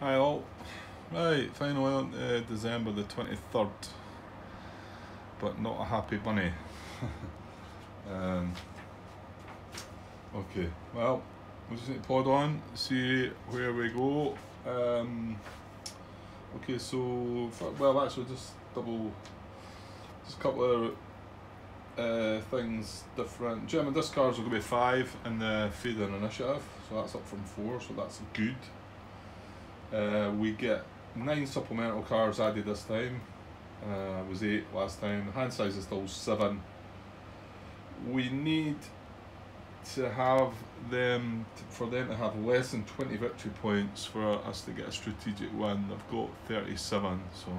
Hi all. Right, finally on December the 23rd, but not a happy bunny. um, okay, well, we just need to pod on, see where we go. Okay, so, well, actually, just a couple of things different. German discards are going to be 5 in the feed-in initiative, so that's up from 4, so that's good. We get 9 supplemental cards added this time. It was 8 last time. The hand size is still 7. We need to have them for them to have less than 20 victory points for us to get a strategic win. They've got 37, so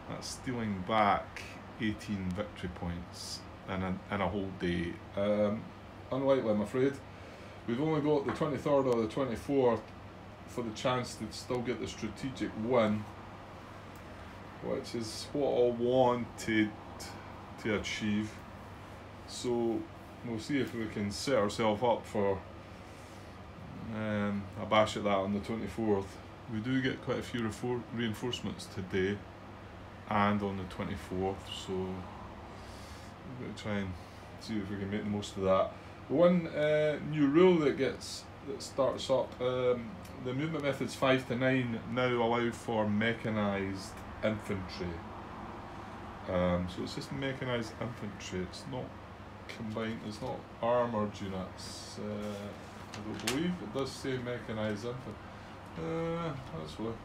that's stealing back 18 victory points in a whole day. Unlikely, I'm afraid. We've only got the 23rd or the 24th for the chance to still get the strategic win, which is what I wanted to achieve. So we'll see if we can set ourselves up for a bash at that on the 24th. We do get quite a few reinforcements today and on the 24th, so we're going to try and see if we can make the most of that. The one new rule that starts up, the movement methods 5 to 9 now allow for mechanised infantry. So it's just mechanised infantry, it's not combined, it's not armoured units. I don't believe it does say mechanised infantry. That's what.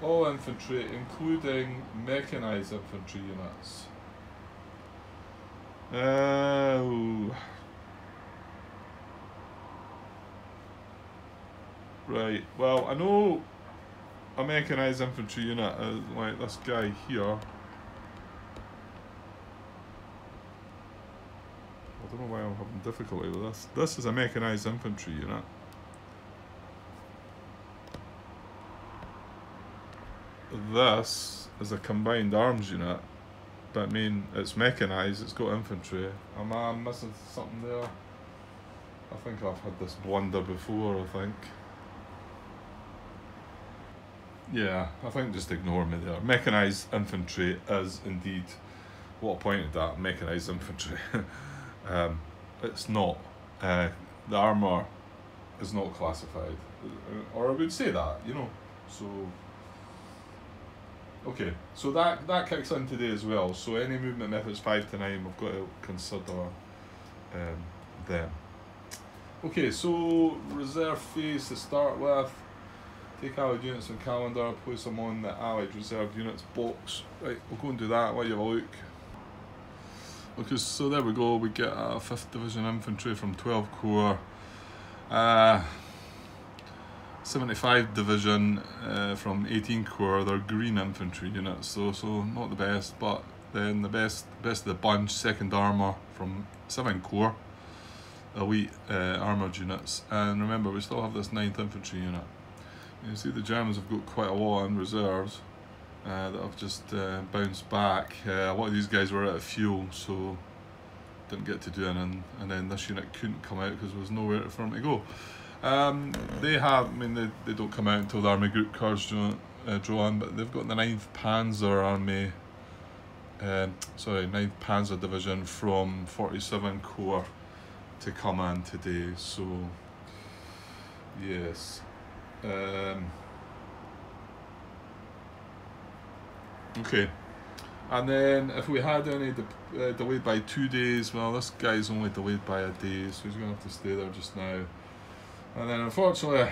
All infantry, including mechanised infantry units. Right, well, I know a mechanised infantry unit, like this guy here. I don't know why I'm having difficulty with this. This is a mechanised infantry unit. This is a combined arms unit, but I mean, it's mechanised, it's got infantry. Am I missing something there? I think I've had this blunder before, I think. Yeah, I think just ignore me there. Mechanised infantry is indeed what I pointed at, mechanised infantry. It's not. The armour is not classified. Or I would say that, you know. So, okay, so that kicks in today as well. So any movement methods 5 to 9, we've got to consider them. Okay, so reserve phase to start with. Take allied units from calendar, place them on the allied reserve units box. Right, we'll go and do that, let you have a look. Okay, so there we go, we get a 5th Division Infantry from 12 Corps. 75 Division from 18 Corps, they're green infantry units, so not the best, but then the best of the bunch, 2nd Armour from 7 Corps, elite armoured units. And remember, we still have this 9th Infantry unit. You see the Germans have got quite a lot in reserves that have just bounced back. A lot of these guys were out of fuel, so didn't get to do anything, and then this unit couldn't come out because there was nowhere for them to go. They don't come out until the army group cards draw in, but they've got the 9th Panzer Army, 9th Panzer Division from 47 Corps to come in today, so yes. Okay, and then if we had any delayed by 2 days, well, this guy's only delayed by a day, so he's going to have to stay there just now. And then unfortunately,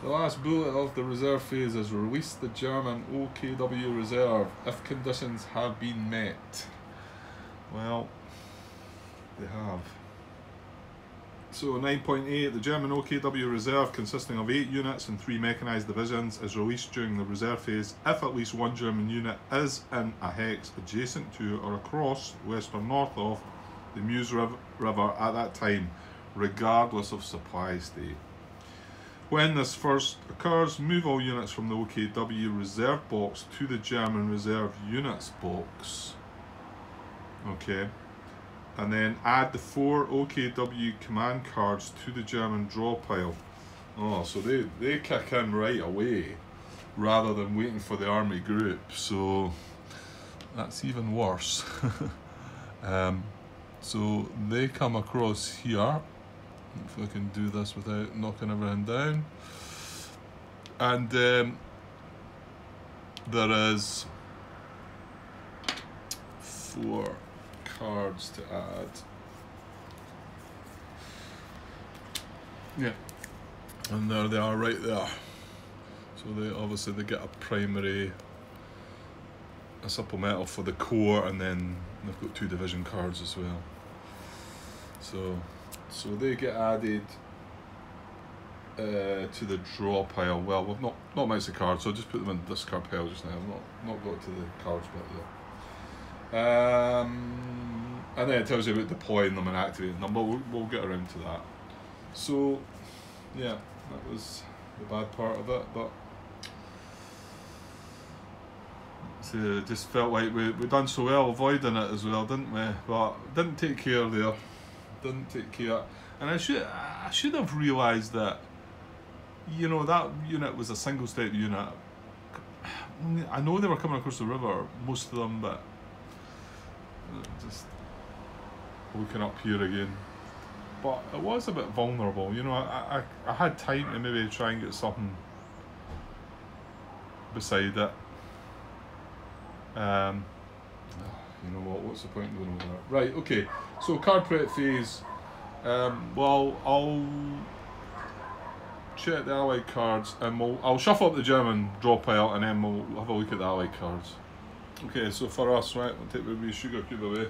the last bullet of the reserve phase is release the German OKW reserve if conditions have been met. Well, they have. So 9.8, the German OKW reserve, consisting of 8 units and 3 mechanised divisions, is released during the reserve phase if at least one German unit is in a hex adjacent to or across, west or north of, the Meuse River at that time, regardless of supply state. When this first occurs, move all units from the OKW reserve box to the German reserve units box. Okay. and then add the 4 OKW command cards to the German draw pile. Oh, so they kick in right away rather than waiting for the army group, so that's even worse. So they come across here. If I can do this without knocking everything down. And there is 4 cards to add. Yeah. And there they are right there. So they obviously they get a primary, a supplemental for the core, and then they've got 2 division cards as well. So they get added to the draw pile. Well, we've not mounted the cards, so I'll just put them in the discard pile just now. I've not got to the cards bit yet. And then it tells you about deploying them and activating them, but we'll get around to that. So yeah, that was the bad part of it, but it just felt like we done so well avoiding it as well, didn't we? But didn't take care there. Didn't take care. And I should have realised that, you know, that unit was a single step unit. I know they were coming across the river, most of them, but just looking up here again. But it was a bit vulnerable, you know. I had time to maybe try and get something beside it. You know what? What's the point in going over that? Right. Okay. So card prep phase. Well, I'll check the allied cards, and I'll shuffle up the German draw pile, and then we'll have a look at the allied cards. Okay. So for us, right, we'll take the wee sugar cube away.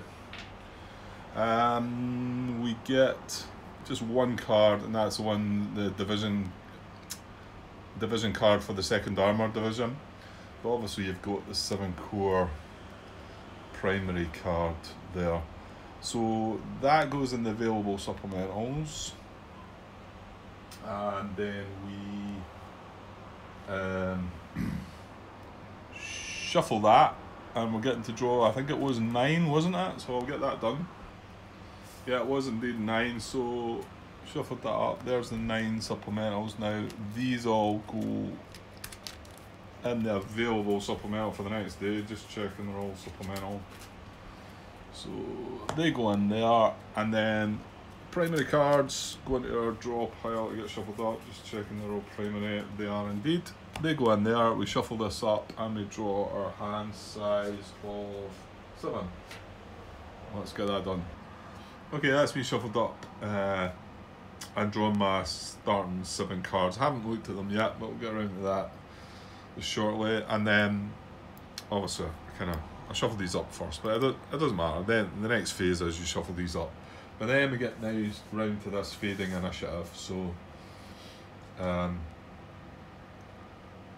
We get just 1 card, and that's the division card for the 2nd Armoured Division. But obviously you've got the 7 core primary card there. So that goes in the available supplementals. And then we shuffle that, and we're getting to draw, I think it was 9, wasn't it? So I'll get that done. Yeah, it was indeed 9, so shuffled that up. There's the 9 supplementals. Now these all go in the available supplemental for the next day, just checking they're all supplemental. So they go in there, and then primary cards go into our draw pile to get shuffled up, just checking they're all primary. They are indeed. They go in there, we shuffle this up, and we draw our hand size of 7. Let's get that done. Okay, that's me shuffled up and drawn my starting 7 cards. I haven't looked at them yet, but we'll get around to that shortly. And then obviously I shuffle these up first, but it doesn't matter. Then the next phase is you shuffle these up, but then we get now round to this fading initiative. So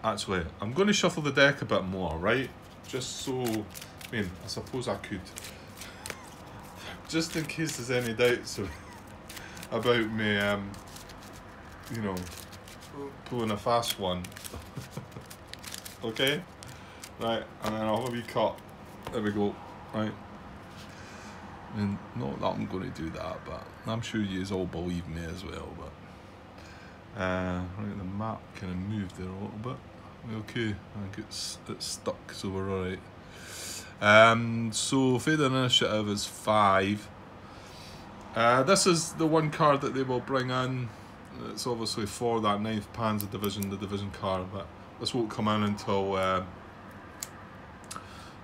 actually I'm going to shuffle the deck a bit more, right, just so, I mean, I suppose I could, just in case there's any doubts about me you know, pulling a fast one. Okay, right, and then I'll have a wee cut. There we go. Right, I mean, not that I'm going to do that, but I'm sure you all believe me as well. But right, the map kind of moved there a little bit. Okay, I think it's stuck, so we're alright. So fading initiative is 5. This is the 1 card that they will bring in. It's obviously for that 9th Panzer Division, the division card, but this won't come in until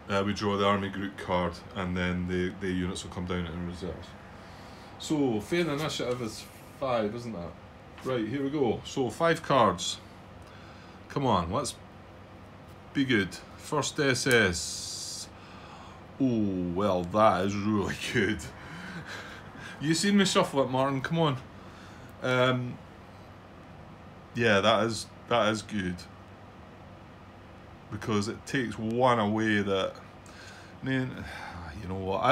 we draw the army group card, and then the units will come down in reserves. So fading initiative is 5, isn't it? Right, here we go. So 5 cards. Come on, let's be good. First SS. Oh, well, that is really good. You seen me shuffle it, Martin? Come on. Yeah, that is good, because it takes 1 away that, I mean, you know what?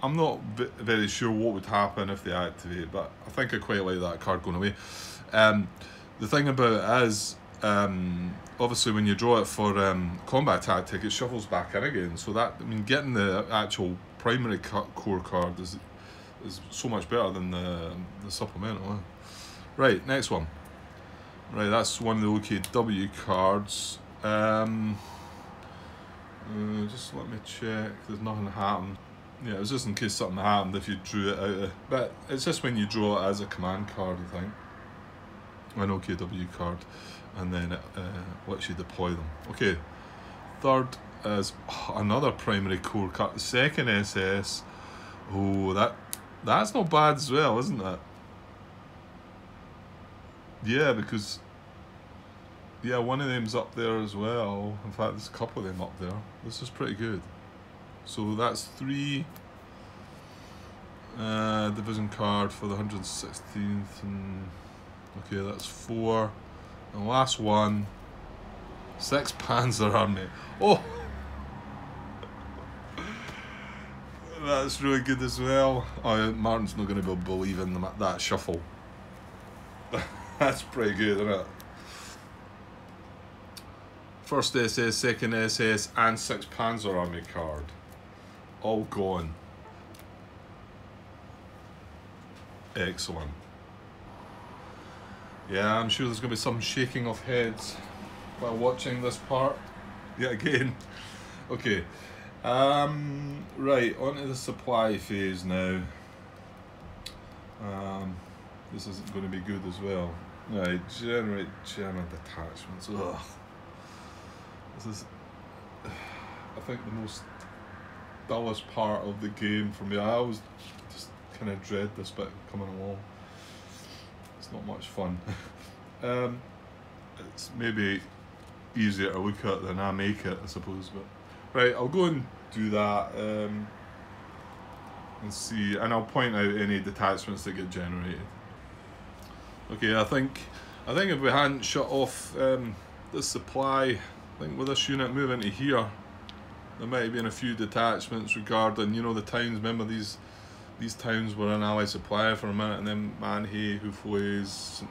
I'm not very sure what would happen if they activate, but I think I quite like that card going away. The thing about it is, obviously when you draw it for combat tactic, it shuffles back in again. So that, I mean, getting the actual primary core card is so much better than the supplemental. Right, next one. Right, that's one of the OKW cards. Just let me check. There's nothing happened. Yeah, it was just in case something happened if you drew it out of. But it's just when you draw it as a command card, I think. An OKW card, and then it lets you deploy them. Okay, third is another primary core card. Second SS. Oh, that's not bad as well, isn't it? Yeah, because one of them's up there as well. In fact, there's a couple of them up there. This is pretty good. So that's 3 division card for the 116th, and okay, that's 4. And the last one, 6 Panzer Army. Oh, that's really good as well. Oh, Martin's not going to be believing that shuffle. That's pretty good, isn't it? First SS, second SS, and 6 Panzer Army card. All gone. Excellent. Yeah, I'm sure there's going to be some shaking of heads while watching this part yet again. Okay. Right, on to the supply phase now. This isn't going to be good as well. Right, generate German detachments. Ugh. This is, I think, the most dullest part of the game for me. I always just kind of dread this bit coming along. It's not much fun. It's maybe easier to look at than I make it, I suppose. But right, I'll go and do that and see, and I'll point out any detachments that get generated. Okay, I think if we hadn't shut off this supply, I think with this unit moving to here, there might have been a few detachments regarding, you know, the towns. Remember these towns were an Allied supplier for a minute, and then Manhay, Houffouets,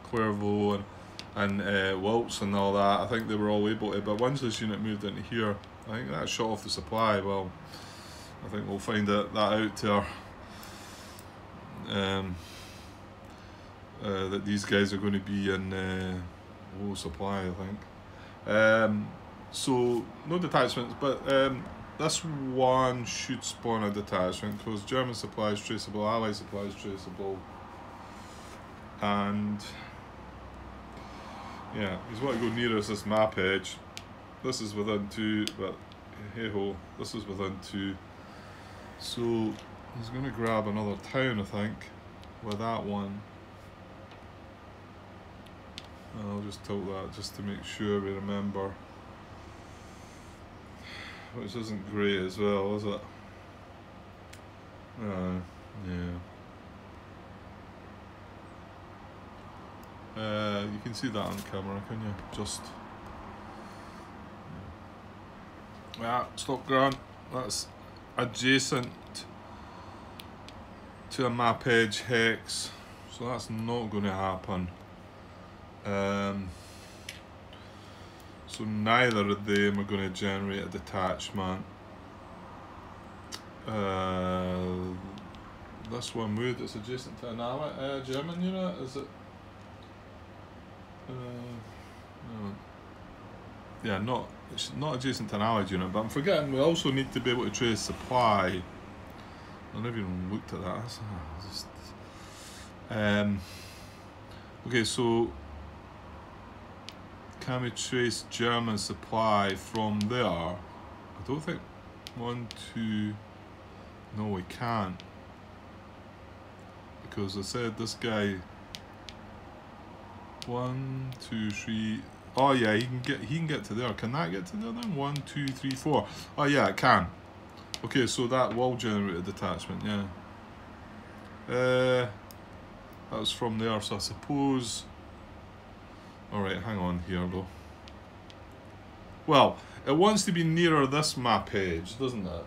Clairvaux, and Wilts and all that. I think they were all able to, but once this unit moved into here, I think that shut off the supply. Well, I think we'll find that out to our that these guys are going to be in low supply, I think. So no detachments, but this one should spawn a detachment because German supply is traceable, Allied supply is traceable, and yeah, he's want to go near us this map edge. This is within 2, but hey ho, this is within 2. So he's going to grab another town, I think, with that one. And I'll just tilt that just to make sure we remember. Which isn't great as well, is it? Yeah. You can see that on camera, can you? Just. Yeah, stop Grant. That's adjacent to a map edge hex, so that's not going to happen. So neither of them are going to generate a detachment. This one would. It's adjacent to an Allied German unit. Is it? No. Yeah, it's not adjacent to an Allied unit, but I'm forgetting we also need to be able to trace supply. I never even looked at that. Okay, so can we trace German supply from there? I don't think 1, 2. No, we can't, because I said this guy 1, 2, 3. Oh yeah, he can get to there. Can that get to there then? 1, 2, 3, 4. Oh yeah, it can. Okay, so that will generate a detachment. Yeah. That was from there, so I suppose. All right, hang on here though. Well, it wants to be nearer this map edge, doesn't it?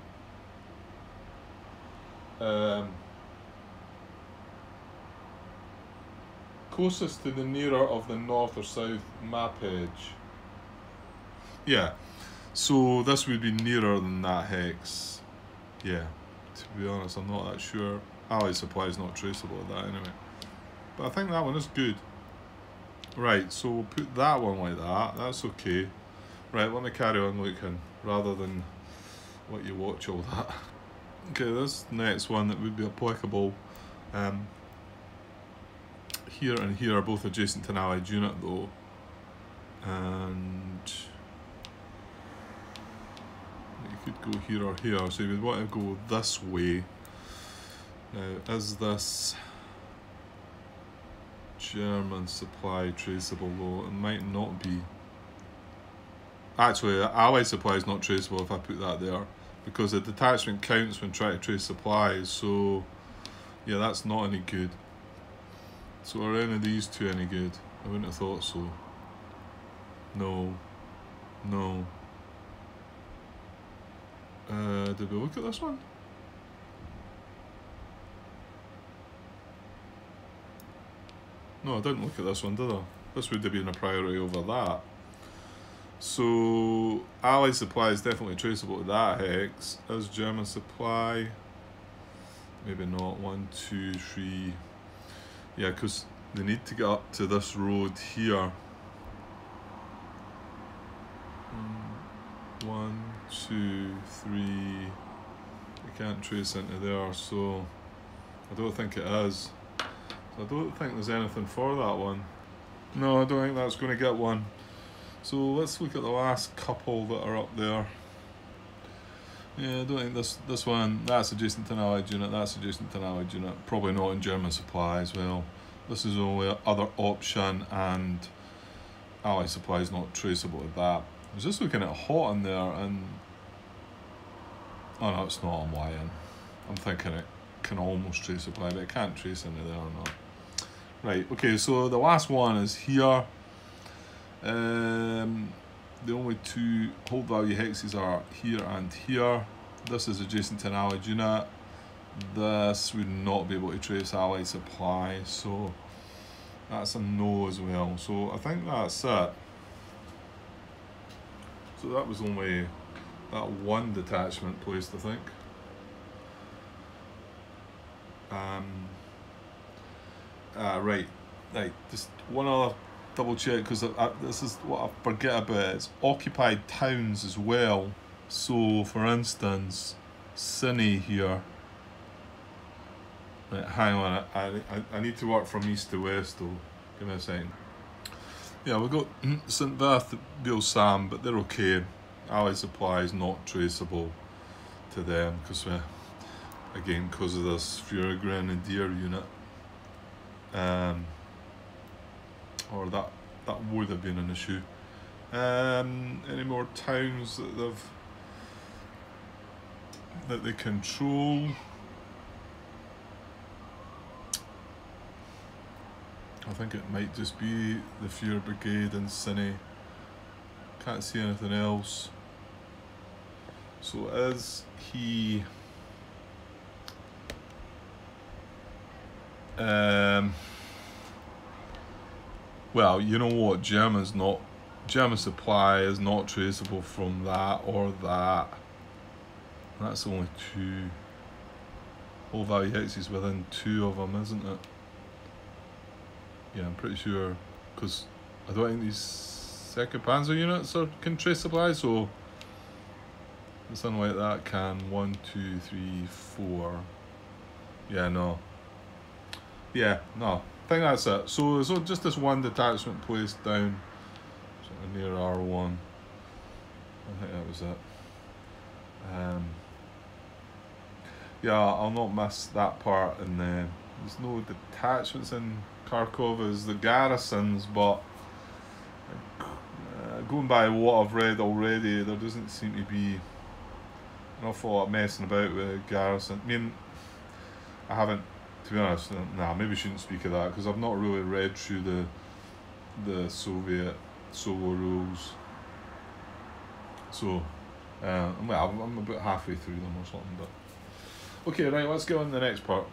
Closest to the nearer of the north or south map edge. Yeah, So this would be nearer than that hex. Yeah, to be honest, I'm not that sure. Allied supply is not traceable at that anyway. But I think that one is good. Right, so we'll put that one like that. That's okay. Right, let me carry on looking rather than let you watch all that. Okay, this next one that would be applicable. Here and here are both adjacent to an allied unit though. And you could go here or here, so you would want to go this way. Now, is this German supply traceable though? It might not be. Actually, allied supply is not traceable if I put that there, because the detachment counts when trying to trace supplies, so yeah, that's not any good. So are any of these two any good? I wouldn't have thought so. No. No. Did we look at this one? No, I didn't look at this one, did I? This would have been a priority over that. So, Allied supply is definitely traceable to that hex. Is German supply? Maybe not. 1, 2, 3. Yeah, because they need to get up to this road here. 1, 2, 3. You can't trace into there, so I don't think it is. So I don't think there's anything for that one. No, I don't think that's going to get one. So let's look at the last couple that are up there. Yeah, I don't think this one, that's adjacent to an allied unit, that's adjacent to an allied unit. Probably not in German supply as well. This is only other option, and allied supply is not traceable to that. I was just looking at hot in there, and oh no, it's not, I'm lying. I'm thinking it can almost trace supply, but it can't trace into there or not. Right, okay, so the last one is here. The only two hold value hexes are here and here. This is adjacent to an allied unit. This would not be able to trace allied supply, so that's a no as well. So I think that's it. So that was only that one detachment placed, I think. Right, just one other double check, because this is what I forget about. It's occupied towns as well. So for instance, Cine here. Right, hang on, I need to work from east to west though. Give me a second. Yeah, we've got St. Bath, Beal Sam, but they're okay. Allied supply is not traceable to them because again, because of this Fuhrer Grenadier unit. Or that would have been an issue. Any more towns that they control? I think it might just be the Fuhrer Brigade and Cine. Can't see anything else. So is he? Well, you know what? German supply is not traceable from that or that. That's only two whole value hexes within two of them, isn't it? Yeah, I'm pretty sure, because I don't think these second panzer units can trace supply, so something like that can. 1, 2, 3, 4. Yeah, no. Yeah, no. I think that's it. So just this one detachment placed down sort of near R1. I think that was it. Yeah, I'll not miss that part. And there's no detachments in Kharkov as the garrisons, but going by what I've read already, there doesn't seem to be an awful lot of messing about with garrison. I mean, I haven't, to be honest. Maybe I shouldn't speak of that because I've not really read through the Soviet Solo rules. So, well, I'm about halfway through them or something. But okay, right, let's get on to the next part.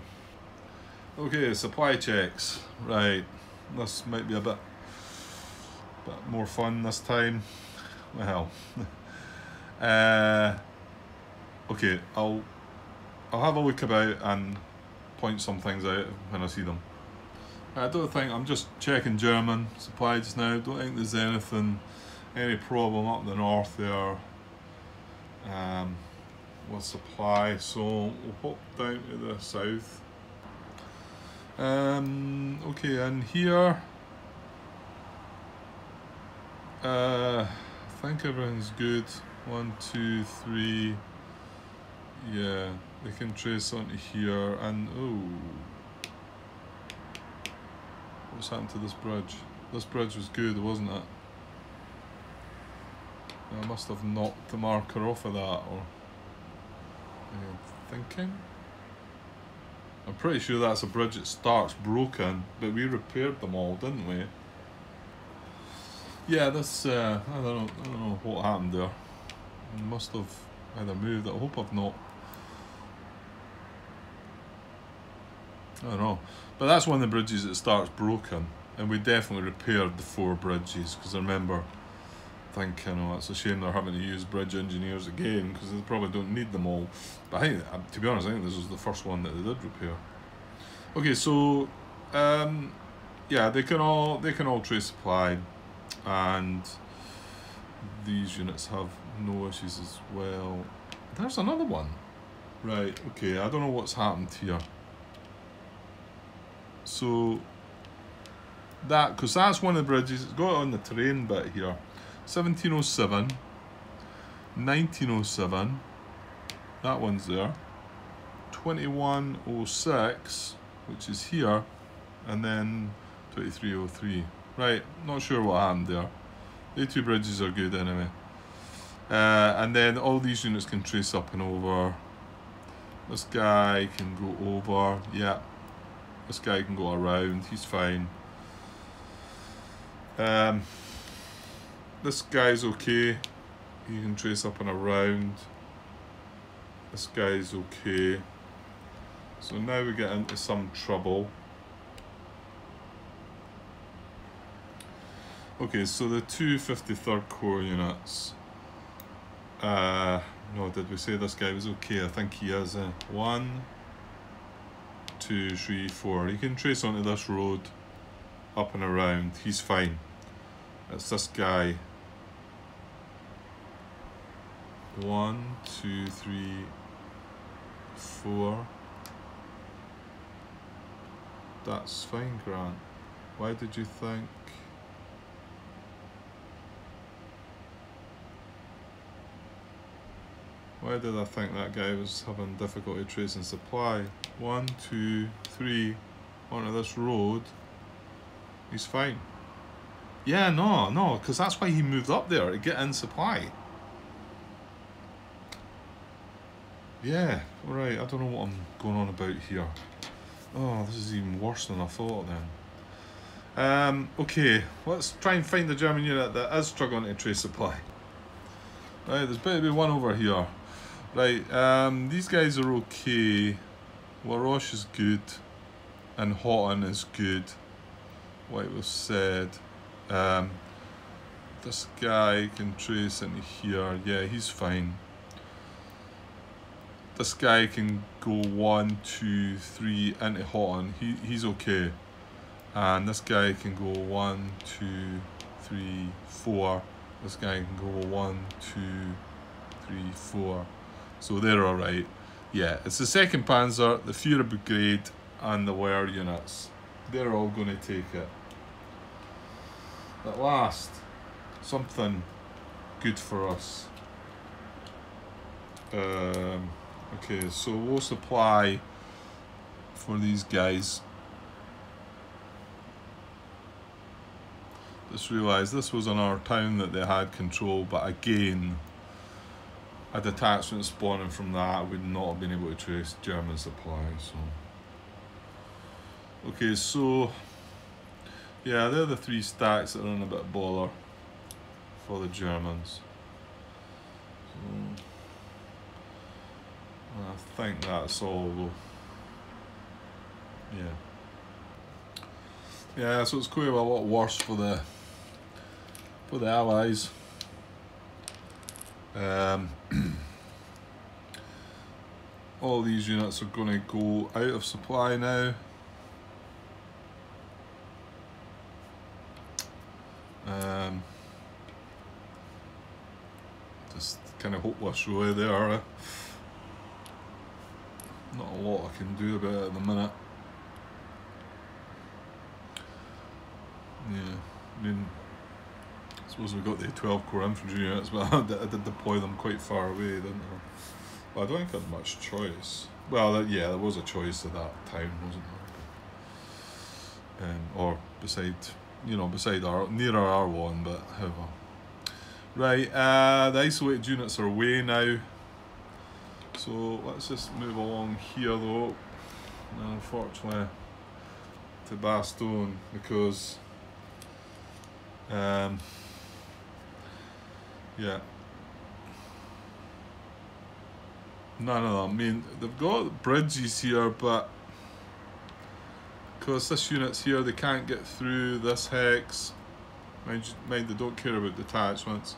Okay, supply checks. Right, this might be a bit more fun this time. Well, Okay, I'll have a look about and point some things out when I see them. I don't think, I'm just checking German supply just now. Don't think there's any problem up the north there with supply. So we'll hop down to the south. Okay, and here I think everything's good. 1, 2, 3. Yeah, they can trace onto here. And oh, what's happened to this bridge? This bridge was good, wasn't it? I must have knocked the marker off of that, or thinking. I'm pretty sure that's a bridge that starts broken, but we repaired them all, didn't we? Yeah, this I don't know what happened there. I must have either moved it. I hope I've not. I don't know, but that's one of the bridges that starts broken, and we definitely repaired the 4 bridges, because I remember thinking, oh, it's a shame they're having to use bridge engineers again, because they probably don't need them all. But I think, to be honest, I think this was the first one that they did repair. Okay, so yeah, they can all trace supply, and these units have no issues as well. There's another one. Right, okay, I don't know what's happened here. So that, because that's one of the bridges, it's got it on the terrain bit here. 1707, 1907, that one's there. 2106, which is here, and then 2303. Right, not sure what happened there. The 2 bridges are good anyway. And then all these units can trace up and over. This guy can go over, yeah. This guy can go around, he's fine. This guy's okay, he can trace up and around. This guy's okay. So now we get into some trouble. Okay, so the 2 53rd Corps units. No, did we say this guy was okay? I think he is. 1, 2, 3, 4. He can trace onto this road, up and around. He's fine. It's this guy. 1, 2, 3, 4. That's fine, Grant. Why did you think? Why did I think that guy was having difficulty tracing supply? 1, 2, 3 onto this road. He's fine. Yeah, no, because that's why he moved up there, to get in supply. Yeah, alright, I don't know what I'm going on about here. Oh, this is even worse than I thought then. Okay, let's try and find the German unit that is struggling to trace supply. Right, there's better be one over here. Right, these guys are okay. Laroche is good, and Houghton is good. Like we've said. This guy can trace into here. Yeah, he's fine. This guy can go 1, 2, 3 into Houghton. He's okay. And this guy can go 1, 2, 3, 4. This guy can go 1, 2, 3, 4. So they're alright. Yeah, it's the 2nd Panzer, the Führer Brigade, and the Wehr units. They're all going to take it. At last, something good for us. Okay, so low supply for these guys. Just realised this was on our town that they had control, but again, a detachment spawning from that would not have been able to trace German supply. So, okay, so yeah, they're the 3 stacks that are in a bit of bother for the Germans. So, I think that's all though. Yeah, so it's quite a lot worse for the Allies. Um, all these units are going to go out of supply now. Just kind of hopeless really there. Not a lot I can do about it at the minute. Yeah, I mean, I suppose we've got the 12 core infantry units, but I did deploy them quite far away, didn't I? Well, I don't think I had much choice. Well, yeah, there was a choice at that time, wasn't there? Or beside, near our R1, but however. Right, the isolated units are away now. So let's just move along here though. Unfortunately, to Bastogne, because yeah. No, I mean, they've got bridges here, but because this unit's here, they can't get through this hex. Mind, they don't care about detachments.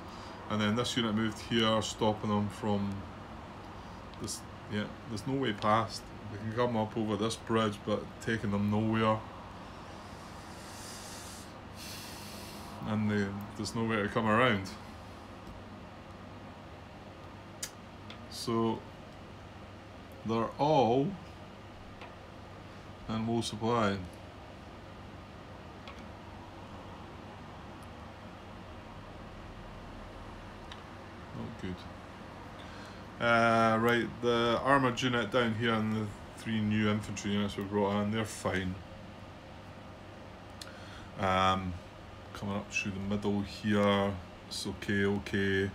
And then this unit moved here, stopping them from this. Yeah, there's no way past. They can come up over this bridge, but taking them nowhere. And there's nowhere to come around. So they're all in low supply. Not good. Right, the armoured unit down here and the 3 new infantry units we brought in, they're fine. Coming up through the middle here, it's okay.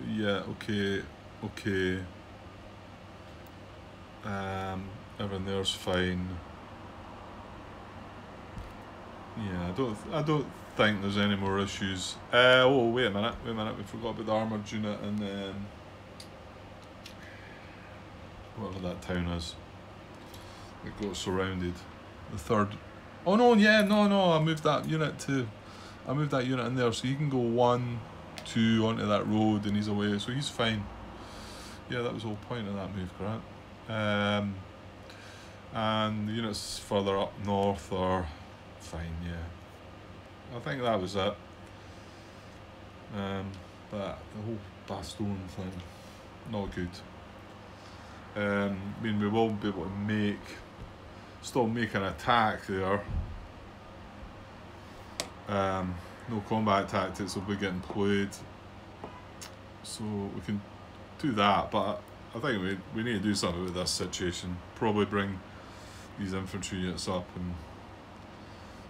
Yeah, okay. Everything there's fine. Yeah, I don't think there's any more issues. Oh, wait a minute, we forgot about the armoured unit and whatever that town is. It got surrounded. The third. Oh no, yeah, no, I moved that unit in there, so he can go 1, 2 onto that road and he's away, so he's fine. Yeah, that was the whole point of that move, Grant. And the units further up north are fine, yeah. I think that was it. But the whole Bastogne thing, not good. I mean, we will be able to still make an attack there. No combat tactics will be getting played, so we can do that, but I think we need to do something with this situation. Probably bring these infantry units up and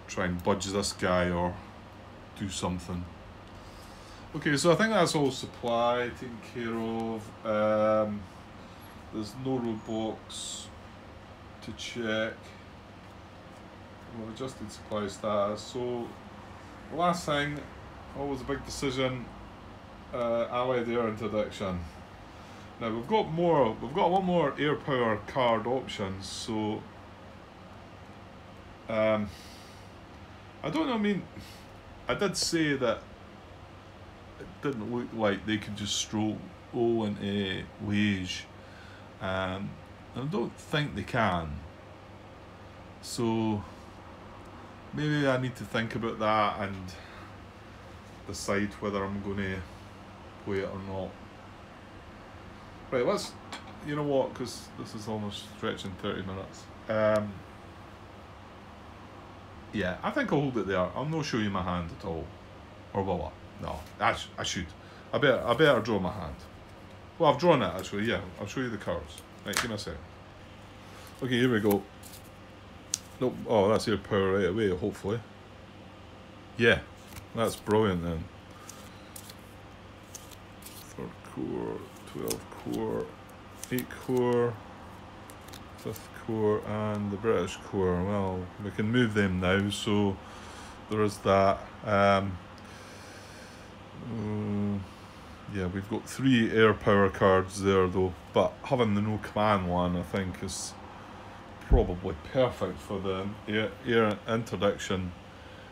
try and budge this guy or do something. Okay, so I think that's all supply taken care of. There's no roadblocks to check. We've adjusted supply status. So the last thing, always a big decision, Allied air interdiction. Now we've got a lot more air power card options, so I don't know, I mean, I did say that it didn't look like they could just stroll into Liège, and I don't think they can, so maybe I need to think about that and decide whether I'm going to play it or not. Right, let's, you know what, because this is almost stretching 30 minutes. Yeah, I think I'll hold it there. I'll not show you my hand at all. Or will I? No, I should. I better draw my hand. Well, I've drawn it actually, yeah. I'll show you the cards. Right, give me a sec. Okay, here we go. Nope. Oh, that's your power right away, hopefully. Yeah, that's brilliant then. 3rd Corps, 12th Corps, 8th Corps, 5th Corps, and the British Corps. Well, we can move them now, so there is that. Yeah, we've got 3 air power cards there though, but having the no command one I think is probably perfect for the air interdiction.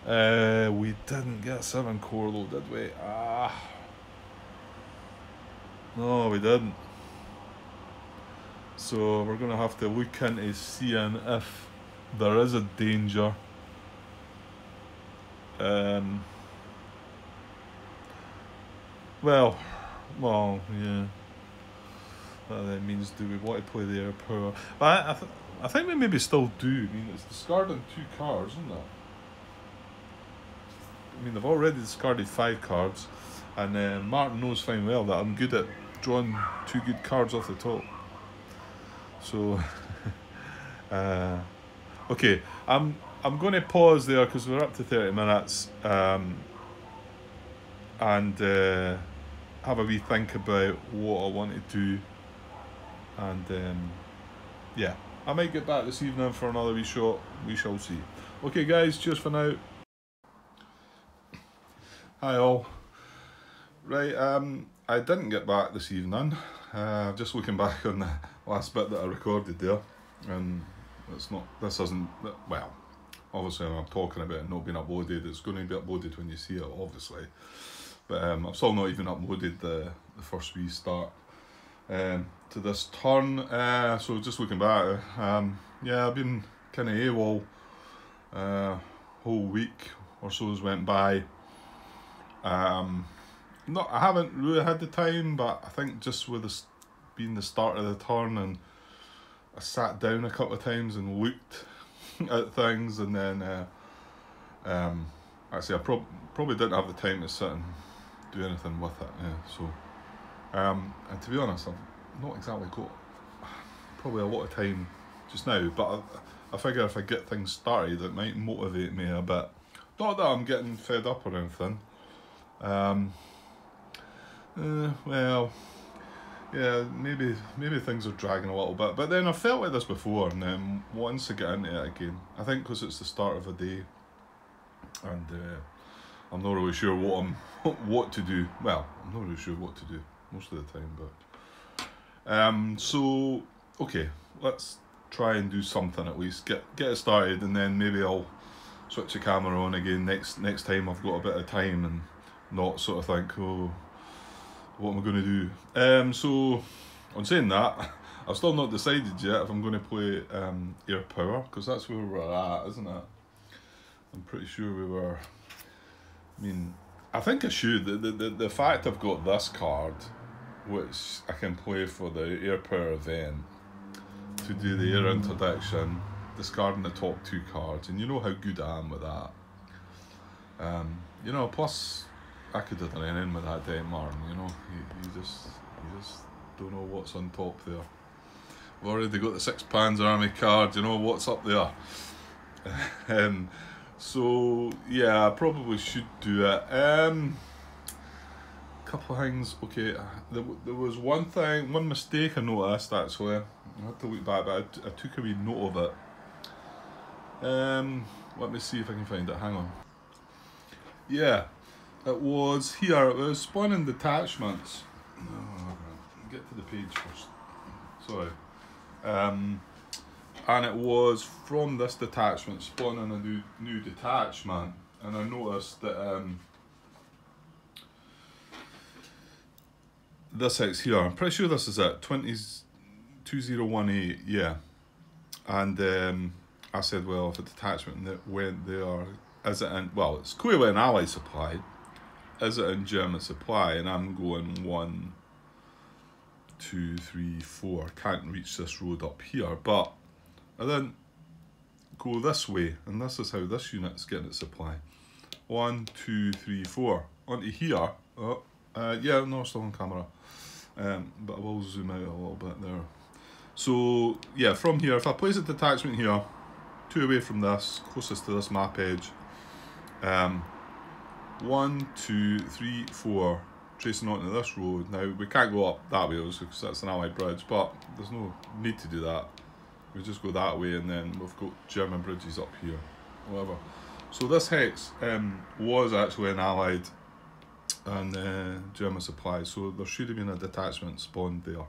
We didn't get 7 Corps though, did we? No, we didn't. So we're going to have to look into seeing if there is a danger. Well, yeah. That then means, do we want to play the air power? But I think we maybe still do. I mean, it's discarding 2 cards, isn't it? I mean, they've already discarded 5 cards, and Martin knows fine well that I'm good at drawing 2 good cards off the top. So, okay, I'm going to pause there because we're up to 30 minutes, and have a wee think about what I want to do, and yeah, I might get back this evening for another wee shot. We shall see. Okay, guys, cheers for now. Hi all. Right, I didn't get back this evening. Just looking back on the last bit that I recorded there, and this isn't, well, obviously I'm talking about it not being uploaded. It's going to be uploaded when you see it, obviously. But I've still not even uploaded the first wee start to this turn. So just looking back, yeah, I've been kind of AWOL whole week or so has went by. I haven't really had the time, but I think just with this being the start of the turn, and I sat down a couple of times and looked at things, and then actually I probably didn't have the time to sit and do anything with it. Yeah, so and to be honest, I've not exactly got probably a lot of time just now, but I figure if I get things started, it might motivate me a bit. Not that I'm getting fed up or anything. Well, yeah, maybe things are dragging a little bit, but then I felt like this before, and then once I get into it again, I think because it's the start of a day, and I'm not really sure what to do. Well, I'm not really sure what to do most of the time, but so okay, let's try and do something at least. Get it started, and then maybe I'll switch the camera on again next time I've got a bit of time and not sort of think, oh, what am I going to do? So on saying that, I've still not decided yet if I'm going to play Air Power, because that's where we're at, isn't it? I'm pretty sure we were. I mean, I think I should. The fact I've got this card, which I can play for the Air Power event, to do the air interdiction, discarding the top 2 cards, and you know how good I am with that. You know, plus I could have done anything with that day, Martin. You know, you just don't know what's on top there. We've already got the 6 Panzer Army card. You know what's up there. So yeah, I probably should do it. Couple of things. Okay, there was one mistake I noticed actually. I had to look back, but I took a wee note of it. Let me see if I can find it. Hang on. Yeah, it was here. It was spawning detachments. Oh, get to the page first. Sorry. And it was from this detachment spawning a new detachment, and I noticed that this hex here, I'm pretty sure this is it, 2018, yeah. And I said, well, if a detachment that went there, is it in, well, it's clearly an ally supply, is it in German supply? And I'm going 1, 2, 3, 4, can't reach this road up here, but I then go this way, and this is how this unit's getting its supply. 1, 2, 3, 4. Onto here. Oh, yeah, no, still on camera. But I will zoom out a little bit there. So, yeah, from here, if I place a detachment here, 2 away from this, closest to this map edge. 1, 2, 3, 4, tracing onto this road. Now, we can't go up that way, obviously, because that's an allied bridge, but there's no need to do that. We just go that way, and then we've got German bridges up here, whatever. So this hex was actually an allied and German supply, so there should have been a detachment spawned there,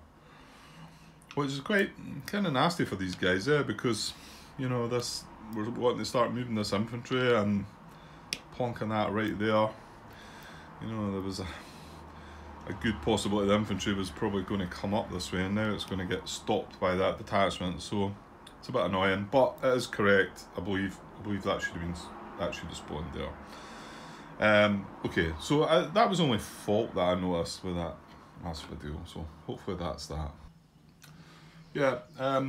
which is quite kind of nasty for these guys, because you know we're wanting to start moving this infantry and plonking that right there. You know, there was a good possibility the infantry was probably going to come up this way, and now it's going to get stopped by that detachment. So it's a bit annoying, but it is correct. I believe that should have spawned there. Okay, so that was only fault that I noticed with that last video. So hopefully that's that. Yeah, a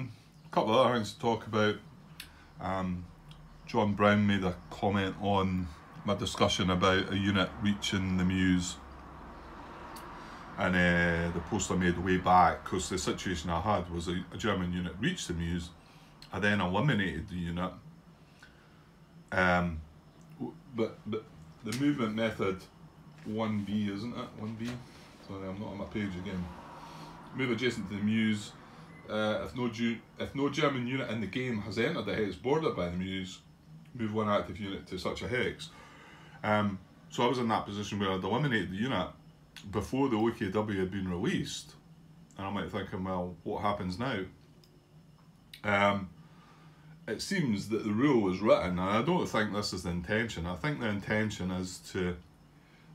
couple of other things to talk about. John Brown made a comment on my discussion about a unit reaching the Meuse, and the post I made way back, because the situation I had was a German unit reached the Meuse. I then eliminated the unit, but the movement method 1B, isn't it? 1B? Sorry, I'm not on my page again. Move adjacent to the Meuse. If no German unit in the game has entered the hex bordered by the Meuse, move one active unit to such a hex. So I was in that position where I'd eliminated the unit before the OKW had been released, and I might be thinking, well, what happens now? It seems that the rule is written, and I don't think this is the intention. I think the intention is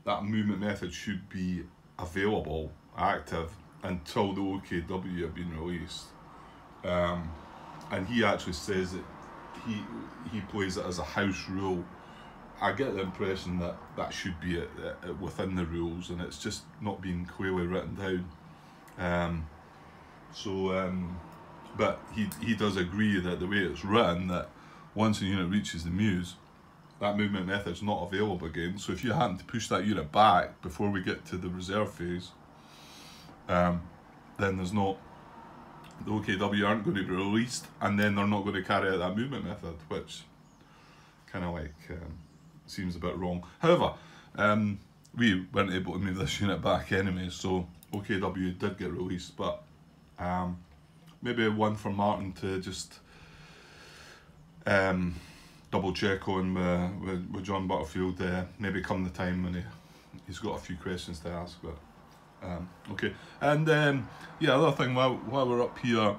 that movement method should be available, active, until the OKW have been released. And he actually says that he plays it as a house rule. I get the impression that that should be within the rules, and it's just not being clearly written down. But he does agree that the way it's written, that once a unit reaches the Meuse, that movement method's not available again. So if you happen to push that unit back before we get to the reserve phase, then there's not, the OKW aren't going to be released, and then they're not going to carry out that movement method, which kind of like seems a bit wrong. However, we weren't able to move this unit back anyway, so OKW did get released, but maybe one for Martin to just double check on with John Butterfield, maybe come the time when he's got a few questions to ask. But okay, and yeah, other thing while we're up here,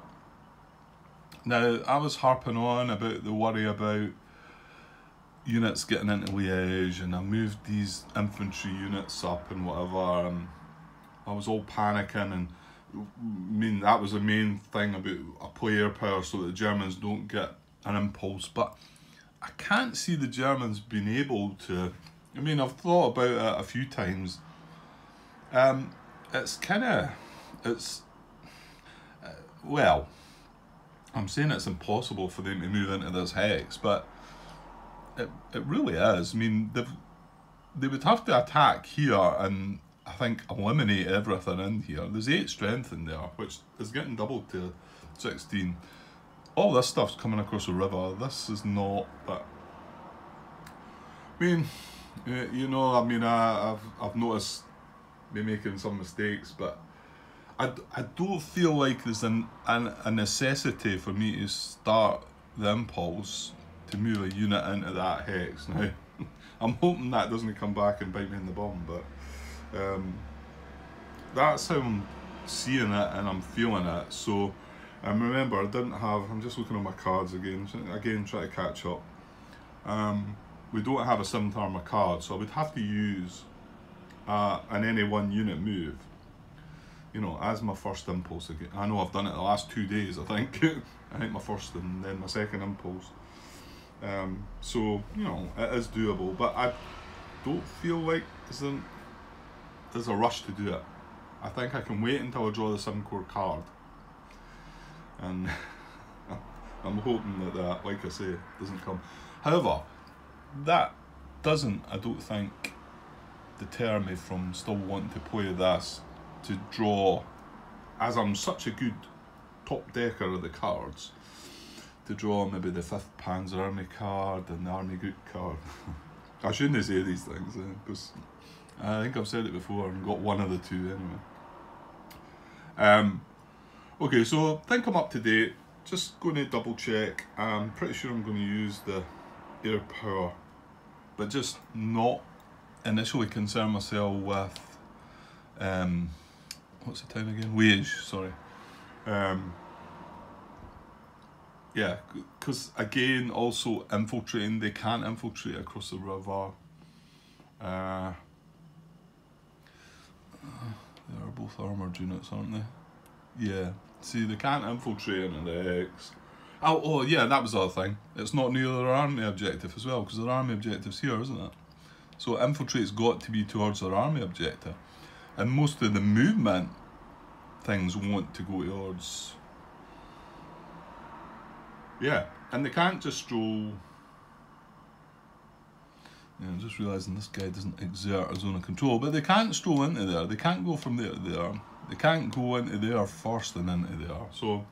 now I was harping on about the worry about units getting into Liège, and I moved these infantry units up and whatever, and I was all panicking, and I mean that was the main thing about a player power, so that the Germans don't get an impulse. But I can't see the Germans being able to. I mean, I've thought about it a few times. Well, I'm saying it's impossible for them to move into this hex, but it really is. I mean, they would have to attack here and I think eliminate everything in here. There's 8 strength in there, which is getting doubled to 16. All this stuff's coming across the river. This is not, but I mean, you know, I mean, I've noticed me making some mistakes, but I don't feel like there's a necessity for me to start the impulse to move a unit into that hex. Now, I'm hoping that doesn't come back and bite me in the bum, but that's how I'm seeing it and I'm feeling it. So, remember, I didn't have, I'm just looking at my cards again, try to catch up. We don't have a 7th armour card, so I would have to use an any one unit move, you know, as my first impulse again. I know I've done it the last 2 days, I think. I think my first and then my second impulse. So, you know, it is doable, but I don't feel like there's a rush to do it. I think I can wait until I draw the 7-core card, and I'm hoping that, like I say, doesn't come. However, that doesn't, I don't think, deter me from still wanting to play this, to draw, as I'm such a good top decker of the cards, to draw maybe the 5th Panzer Army card and the Army Group card. I shouldn't say these things, because I think I've said it before and got one of the two anyway. Okay, so I think I'm up to date. Just going to double check. I'm pretty sure I'm going to use the air power, but just not initially concern myself with what's the town again? Liège, sorry. Yeah, because again, also infiltrating, they can't infiltrate across the river. They are both armoured units, aren't they? Yeah. See, they can't infiltrate into the X. Oh, yeah, that was the other thing. It's not near their army objective as well, because their army objective's here, isn't it? So infiltrate's got to be towards their army objective. And most of the movement things want to go towards... Yeah, and they can't just stroll... Yeah, I'm just realising this guy doesn't exert his own control, but they can't stroll into there. They can't go from there to there. They can't go into there first and into there. So,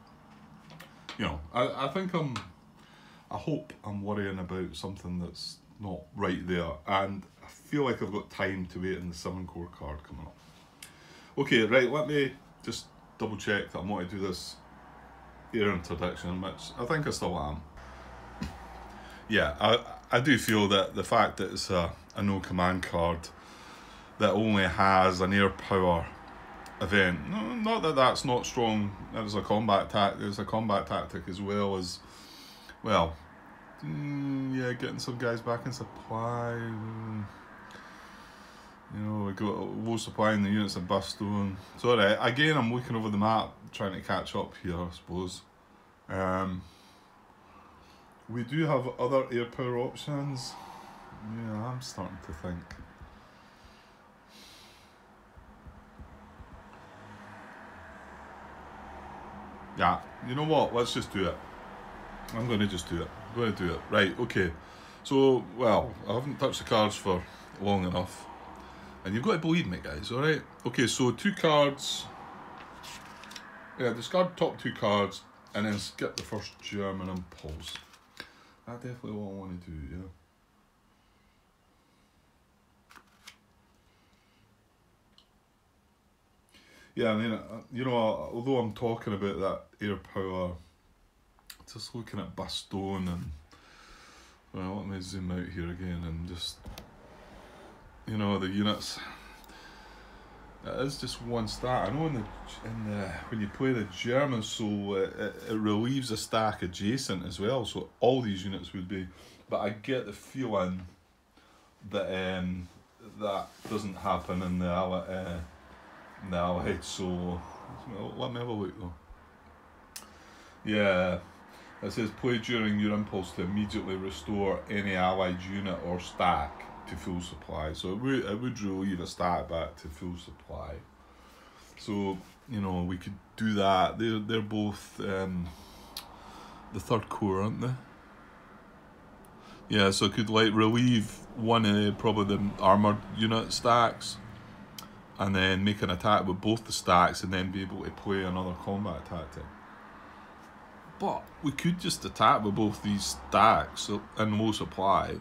you know, I think I hope I'm worrying about something that's not right there, and I feel like I've got time to wait in the 7-core card coming up. Okay, right, let me just double check that I'm wanting to do this air interdiction, which I think I still am. Yeah, I do feel that the fact that it's a no command card that only has an air power event, not that that's not strong as a combat tactic, it's a combat tactic as well as, well, yeah, getting some guys back in supply. You know, we got low supply in the units in Bastogne. Sorry, again, I'm looking over the map, trying to catch up here, I suppose. We do have other air power options. Yeah, I'm starting to think. Yeah, you know what? Let's just do it. I'm going to just do it. I'm going to do it. Right, okay. So, well, I haven't touched the cards for long enough. And you've got to believe me, guys, alright? Okay, so 2 cards. Yeah, discard top 2 cards and then skip the first German impulse. That's definitely what I want to do, yeah. Yeah, I mean, you know, although I'm talking about that air power, just looking at Bastogne and, well, let me zoom out here again and just, you know, the units. It is just one stat. I know when you play the German soul, it relieves a stack adjacent as well, so all these units would be. But I get the feeling that that doesn't happen in the Allied soul. Let me have a look though. Yeah, it says play during your impulse to immediately restore any Allied unit or stack to full supply, so it would relieve a stack back to full supply. So, you know, we could do that. They're both the 3rd core, aren't they? Yeah, so it could like relieve one of probably the armoured unit stacks and then make an attack with both the stacks and then be able to play another combat tactic. But we could just attack with both these stacks in low supply,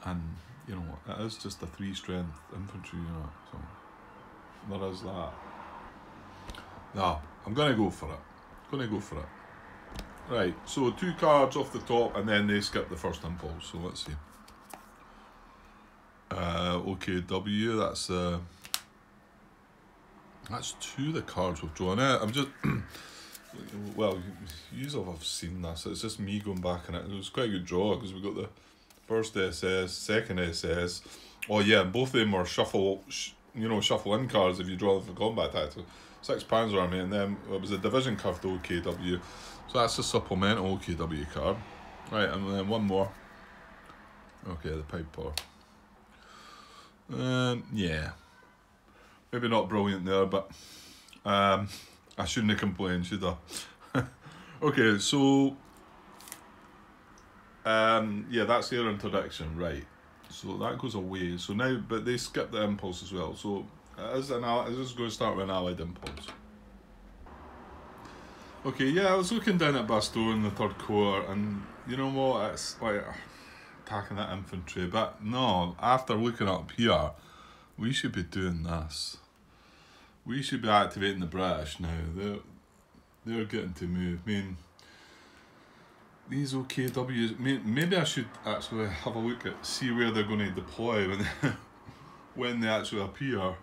and you know, it is just a 3-strength infantry unit, so there is that. No, I'm going to go for it. Right, so 2 cards off the top and then they skip the first impulse, so let's see. Okay, W, that's 2 of the cards we've drawn. I'm just, well, you all have seen this, it's just me going back in it. It was quite a good draw because we got the first SS, second SS. Oh yeah, both of them were shuffle in cards if you draw them for combat tactics. 6 Panzer Army, and then it was a division curved OKW. So that's a supplemental OKW card. Right, and then one more. Okay, the Piper. Yeah. Maybe not brilliant there, but I shouldn't have complained, should I? Okay, so yeah, that's their introduction, right? So that goes away. So now, but they skip the impulse as well. So this is going to start with an allied impulse. Okay, yeah, I was looking down at Bastogne, the 3rd Corps, and you know what? It's like attacking that infantry. But no, after looking up here, we should be doing this. We should be activating the British now. They're getting to move. I mean, these OKWs, maybe I should actually have a look at, see where they're going to deploy when they actually appear.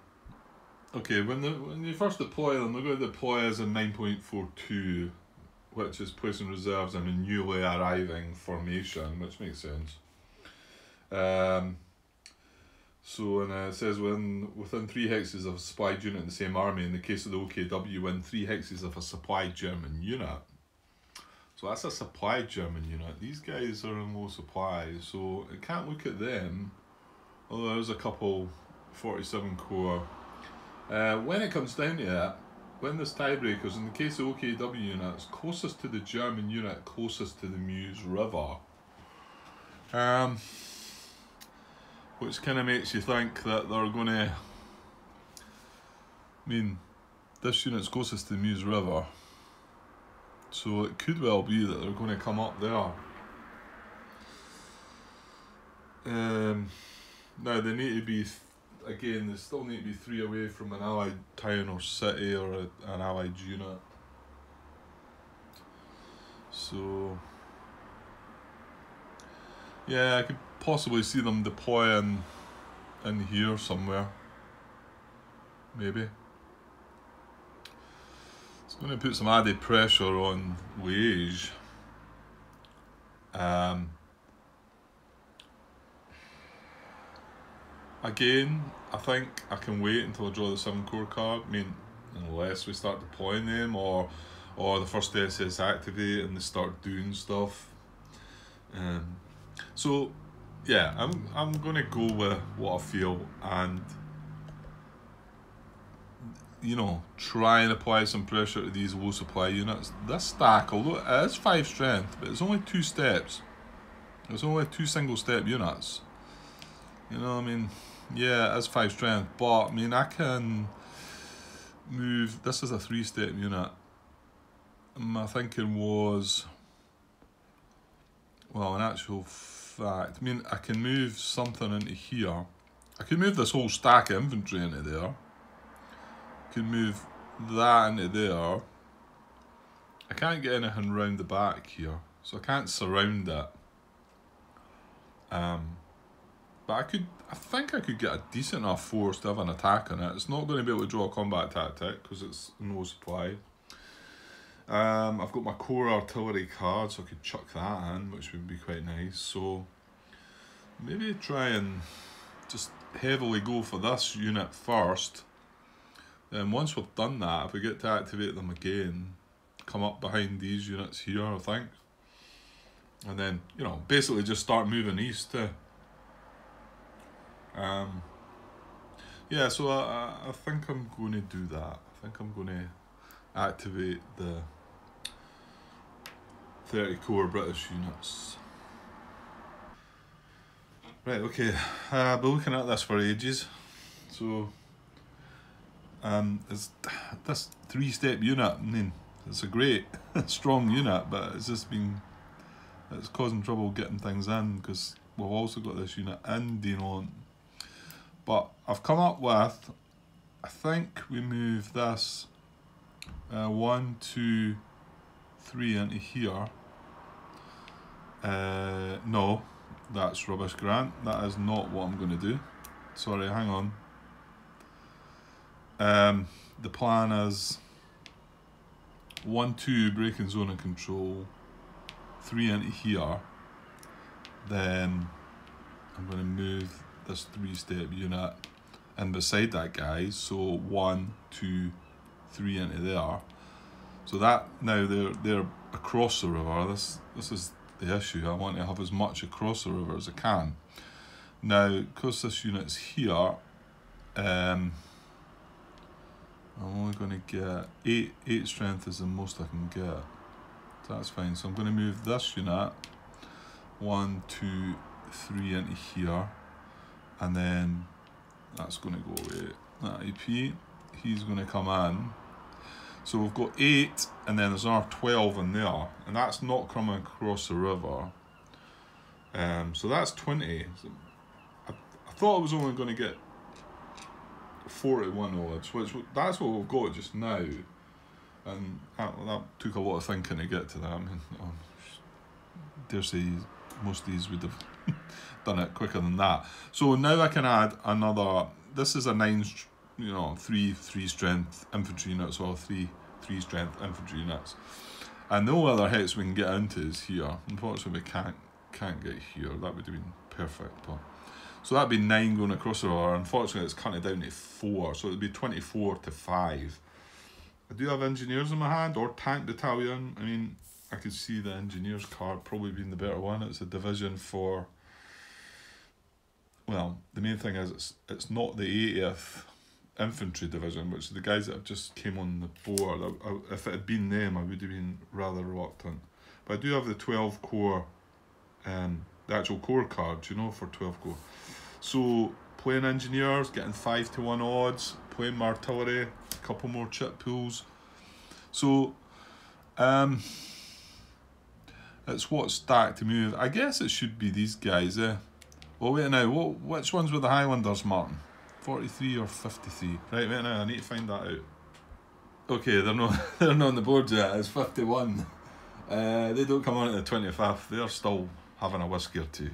Okay, when you first deploy them, they're going to deploy as a 9.42, which is placing reserves in a newly arriving formation, which makes sense. So, and it says within 3 hexes of a supplied unit in the same army, in the case of the OKW, within 3 hexes of a supplied German unit. So that's a supplied German unit. These guys are in low supply, so I can't look at them. Although there's a couple 47 core. When it comes down to it, when there's tiebreakers, in the case of OKW units, closest to the German unit, closest to the Meuse River. Which kind of makes you think that they're going to... I mean, this unit's closest to the Meuse River. So it could well be that they're going to come up there. Now they need to be, again, they still need to be 3 away from an allied town or city or an allied unit. So, yeah, I could possibly see them deploying in here somewhere. Maybe. It's going to put some added pressure on Liège. Again, I think I can wait until I draw the 7 core card. I mean, unless we start deploying them, or the first SS activate and they start doing stuff. So, yeah, I'm gonna go with what I feel and, you know, try and apply some pressure to these low supply units. This stack, although it is 5 strength, but it's only 2 steps. It's only 2 single step units. You know what I mean? Yeah, it is 5 strength, but I mean, I can move. This is a 3 step unit. My thinking was, well, in actual fact, I mean, I can move something into here. I could move this whole stack of infantry into there. I could move that into there. I can't get anything round the back here, so I can't surround it. But I think I could get a decent enough force to have an attack on it. It's not going to be able to draw a combat tactic because it's no supply. I've got my core artillery card, so I could chuck that in, which would be quite nice. So maybe try and just heavily go for this unit first. Then once we've done that, if we get to activate them again, come up behind these units here, I think. And then, you know, basically just start moving east too. Yeah, so I think I'm going to do that. I think I'm going to activate the 30 core British units. Right, okay, I've been looking at this for ages. So, it's this 3 step unit, I mean, it's a great, strong unit, but it's causing trouble getting things in because we've also got this unit in Dinant. But I've come up with, I think we move this 1, 2, 3 into here. No, that's rubbish, Grant. That is not what I'm going to do. Sorry, hang on. The plan is 1, 2 breaking zone and control, 3 into here. Then I'm going to move this 3 step unit and beside that guy, so 1, 2, 3 into there. So that now they're across the river. This is the issue. I want to have as much across the river as I can. Now, because this unit's here, I'm only going to get 8 strength is the most I can get. So that's fine. So I'm going to move this unit 1, 2, 3 into here. And then that's going to go away. That IP, he's going to come in. So we've got 8, and then there's another 12 in there, and that's not coming across the river. So that's 20. So I thought I was only going to get 41 odds, which that's what we've got just now. And that took a lot of thinking to get to that. I mean, I dare say most of these would have done it quicker than that. So now I can add another. This is a 9, you know, 3 strength infantry units, or 3 strength infantry units. And the only other hits we can get into is here. Unfortunately, we can't get here. That would have been perfect. But So that'd be 9 going across the river. Unfortunately, it's cutting it down to 4, so it'd be 24 to 5. I do have engineers in my hand, or tank battalion. I mean, I could see the engineers card probably being the better one. It's a division for, well, the main thing is it's not the 80th Infantry Division, which is the guys that have just came on the board. If it had been them, I would have been rather reluctant. But I do have the 12 Corps, the actual Corps card, you know, for 12 Corps. So, playing engineers, getting 5 to 1 odds, playing artillery, a couple more chip pools. So, it's what stack to move. I guess it should be these guys, eh? Well, wait now, which ones were the Highlanders, Martin? 43 or 53? Right, wait now, I need to find that out. Okay, they're not on the board yet, it's 51. They don't come on at the 25th, they're still having a whiskey or two.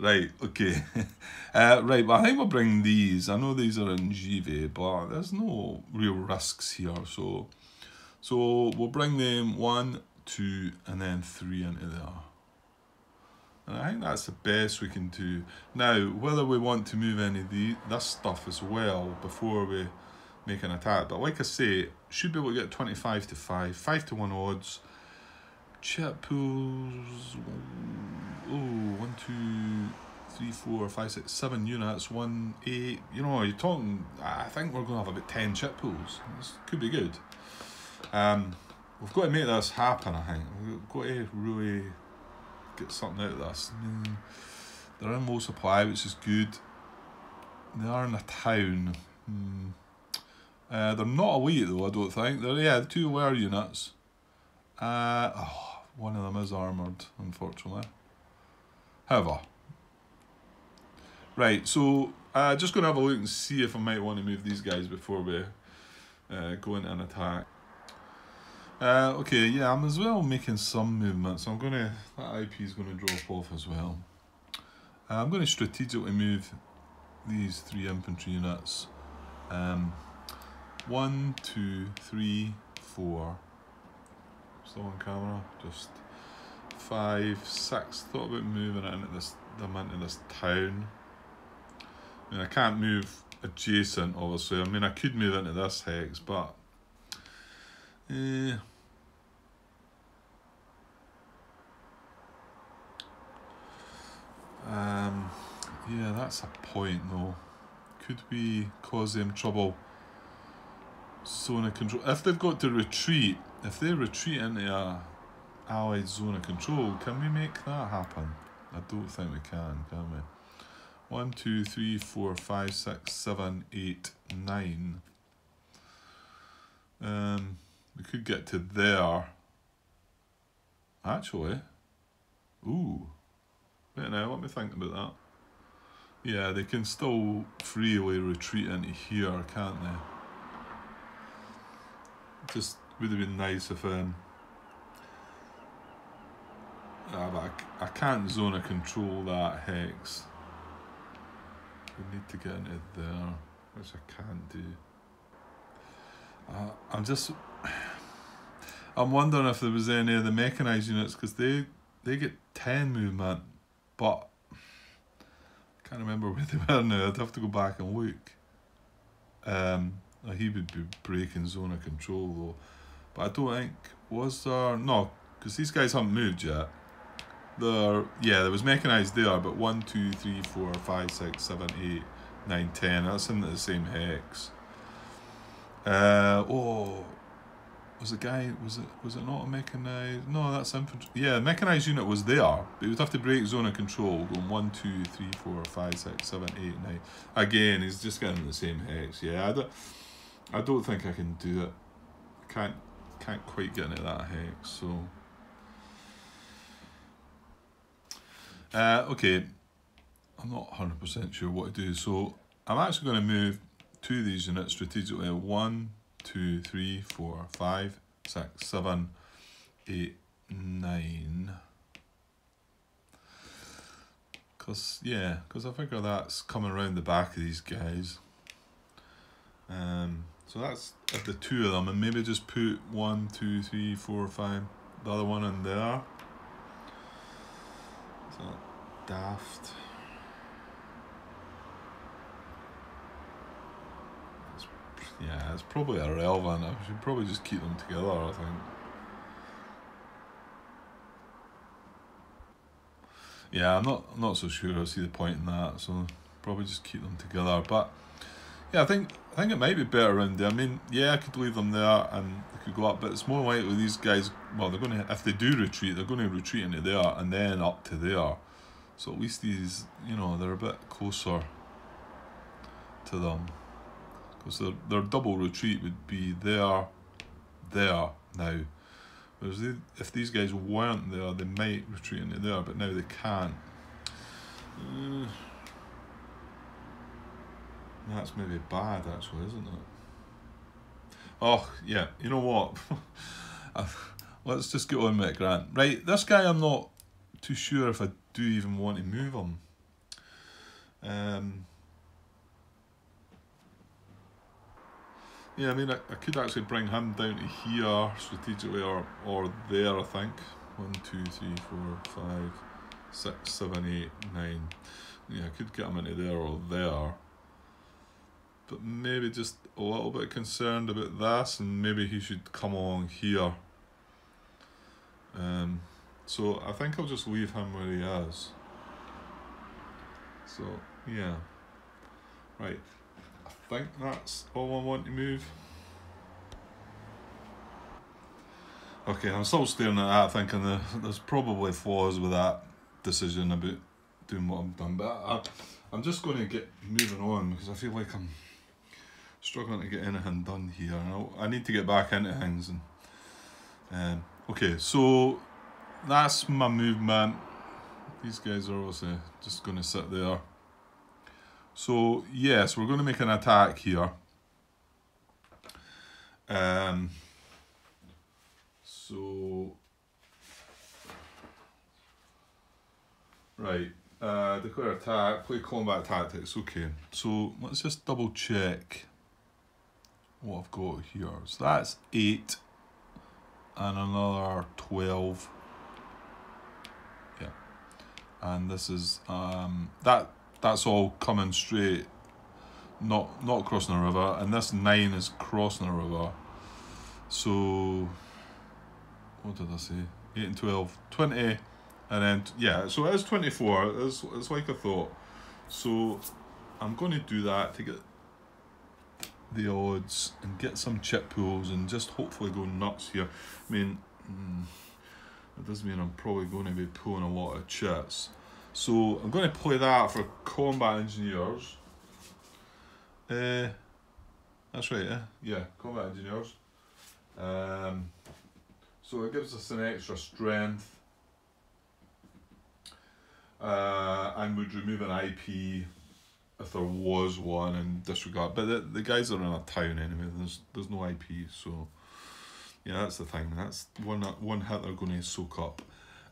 Right, okay. Right, but I think we'll bring these. I know these are in GV, but there's no real risks here, so we'll bring them 1, 2, and then 3 into there. And I think that's the best we can do. Now, whether we want to move any of this stuff as well before we make an attack, but like I say, should be able to get 25 to 5, 5 to 1 odds. Chip pools, 1, 2, 3, 4, 5, 6, 7 units, 1, 8, you know, you're talking, I think we're going to have about 10 chip pools. This could be good. We've got to make this happen, I think. We've got to really get something out of this. They're in low supply, which is good. They are in a town. They're not elite though, I don't think. The 2 were units. One of them is armoured, unfortunately. However. Right, so just going to have a look and see if I might want to move these guys before we go into an attack. Okay, yeah, I'm as well making some movements. So that IP is going to drop off as well. I'm going to strategically move these 3 infantry units. 1, 2, 3, 4. Still on camera. Just 5, 6. Thought about moving it into this town. I mean, I can't move adjacent, obviously. I mean, I could move into this hex, but yeah, that's a point though. Could we cause them trouble? Zone of control. If they've got to retreat, if they retreat into a allied zone of control, can we make that happen? I don't think we can we? 1, 2, 3, 4, 5, 6, 7, 8, 9. We could get to there. Actually. Ooh. Wait now, let me think about that. Yeah, they can still freely retreat into here, can't they? Just would have been nice if but I can't zone of control that hex. We need to get into there, which I can't do. I'm wondering if there was any of the mechanised units, because they get 10 movement, but I can't remember where they were now. I'd have to go back and look. He would be breaking zone of control though, but I don't think, was there? No, because these guys haven't moved yet. There was mechanised there, but 1, 2, 3, 4, 5, 6, 7, 8, 9, 10. That's in the same hex. Was it not a mechanised? No, that's infantry. Yeah, mechanised unit was there, but you would have to break zone of control, going 1, 2, 3, 4, 5, 6, 7, 8, 9. Again, he's just getting the same hex. Yeah, I don't think I can do it. I can't quite get into that hex, so. Okay, I'm not 100% sure what to do, so I'm actually going to move 2 of these units strategically. 1, 2, 3, 4, 5, 6, 7, 8, 9. Because I figure that's coming around the back of these guys. So that's of the 2 of them, and maybe just put 1, 2, 3, 4, 5, the other one in there. Is that daft? Yeah, it's probably irrelevant. I should probably just keep them together, I think. Yeah, I'm not so sure I see the point in that, so probably just keep them together. But yeah, I think it might be better around there. I mean, yeah, I could leave them there and they could go up, but it's more likely these guys, well, they're gonna, if they do retreat, they're gonna retreat into there and then up to there. So at least these, you know, they're a bit closer to them. Because their double retreat would be there now. Whereas if these guys weren't there, they might retreat into there, but now they can't. That's maybe bad, actually, isn't it? Oh, yeah, you know what? Let's just get on with it, Grant. Right, this guy I'm not too sure if I do even want to move him. Yeah, I mean, I could actually bring him down to here strategically, or there, I think. 1, 2, 3, 4, 5, 6, 7, 8, 9. Yeah, I could get him into there or there. But maybe just a little bit concerned about this, and maybe he should come along here. So I think I'll just leave him where he is. So, yeah. Right. I think that's all I want to move. Okay, I'm still staring at that thinking there's probably flaws with that decision about doing what I've done, but I'm just going to get moving on because I feel like I'm struggling to get anything done here. I need to get back into things. And okay, so that's my movement. These guys are obviously just going to sit there. So yes, we're going to make an attack here. So right, declare attack, play combat tactics. Okay, so let's just double check what I've got here. So that's 8 and another 12. Yeah, and this is that's all coming straight, not crossing the river, and this 9 is crossing the river. So what did I say? 8 and 12, 20, and then yeah, so it is 24. It's like I thought. So I'm going to do that to get the odds and get some chip pools and just hopefully go nuts here. I mean, it does mean I'm probably going to be pulling a lot of chips. So I'm going to play that for combat engineers. That's right, yeah, combat engineers. So it gives us an extra strength, and would remove an IP if there was one and disregard. But the guys are in a town anyway. There's no IP, so yeah, that's the thing. That's one hit they're going to soak up.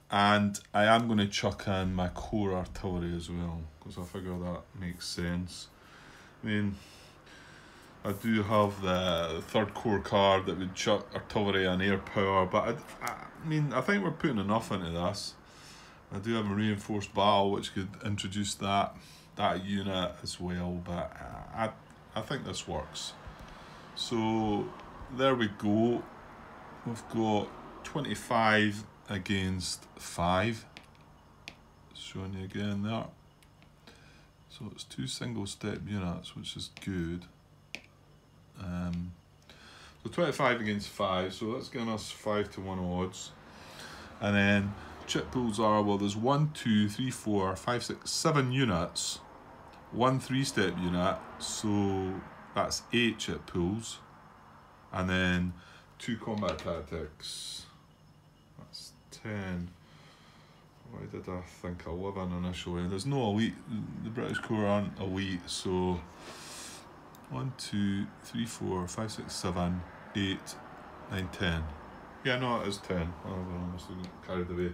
And I am going to chuck in my core artillery as well, because I figure that makes sense. I mean, I do have the third core card that would chuck artillery and air power, but I mean, I think we're putting enough into this. I do have a reinforced battle which could introduce that unit as well, but I think this works. So there we go. We've got 25 against 5. Showing you again there. So it's 2 single step units, which is good. So 25 against 5, so that's giving us 5 to 1 odds. And then chip pools are, well, there's 1, 2, 3, 4, 5, 6, 7 units, 1 3-step unit, so that's 8 chip pools, and then 2 combat tactics, that's 10. Why did I think 11 initially? There's no elite, the British Corps aren't elite, so 1, 2, 3, 4, 5, 6, 7, 8, 9, 10. Yeah, no, it is 10. Oh, I must have got carried away.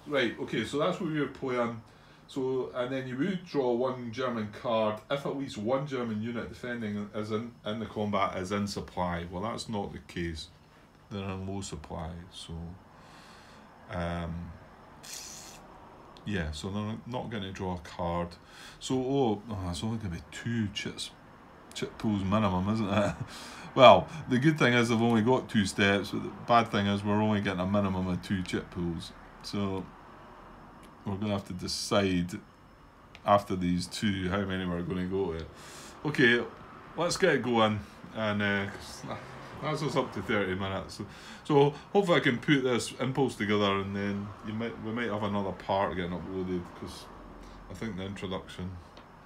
Right, okay, so that's what we were playing. So, and then you would draw 1 German card if at least 1 German unit defending is in the combat is in supply. Well, that's not the case. They're in low supply, so yeah, so they're not going to draw a card. So, it's only going to be 2 chips chip pools minimum, isn't it? Well, the good thing is I've only got 2 steps, but the bad thing is we're only getting a minimum of 2 chip pools. So we're going to have to decide after these 2 how many we're going to go with. Okay, let's get it going, and that's us up to 30 minutes. So hopefully I can put this impulse together, and then we might have another part getting uploaded, because I think the introduction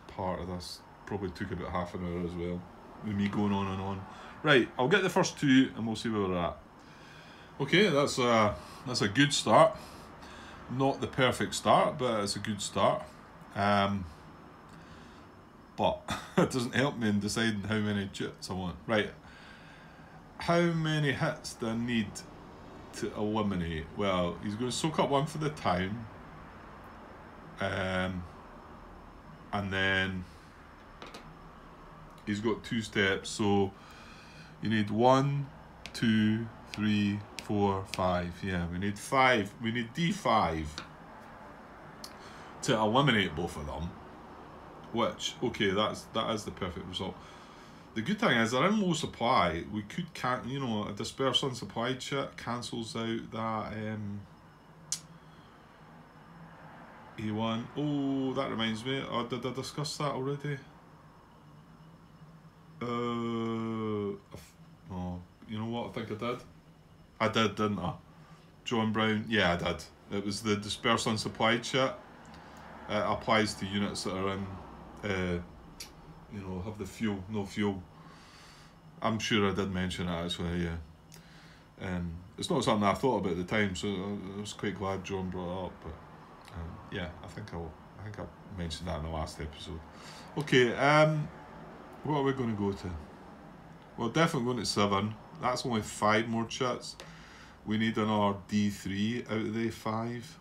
part of this probably took about half an hour as well, with me going on and on. Right, I'll get the first 2 and we'll see where we're at. Okay, that's a good start. Not the perfect start, but it's a good start. But it doesn't help me in deciding how many chips I want. Right, how many hits do I need to eliminate? Well, he's going to soak up 1 for the town. And then he's got 2 steps, so you need 1, 2, 3, 4, 5. Yeah, we need 5. We need D5 to eliminate both of them. Which, okay, that is the perfect result. The good thing is they're in low supply. We could a disperse on supply chit cancels out that A1. Oh, that reminds me. Oh, did I discuss that already? Oh, you know what? I think I did. I did, didn't I? John Brown. Yeah, I did. It was the disperse on supply chit. It applies to units that are in, have the fuel, no fuel. I'm sure I did mention that actually. Yeah. It's not something I thought about at the time, so I was quite glad John brought it up. But yeah, I think I mentioned that in the last episode. Okay. What are we going to go to? Well, definitely going to 7. That's only 5 more chits. We need another D3 out of the 5.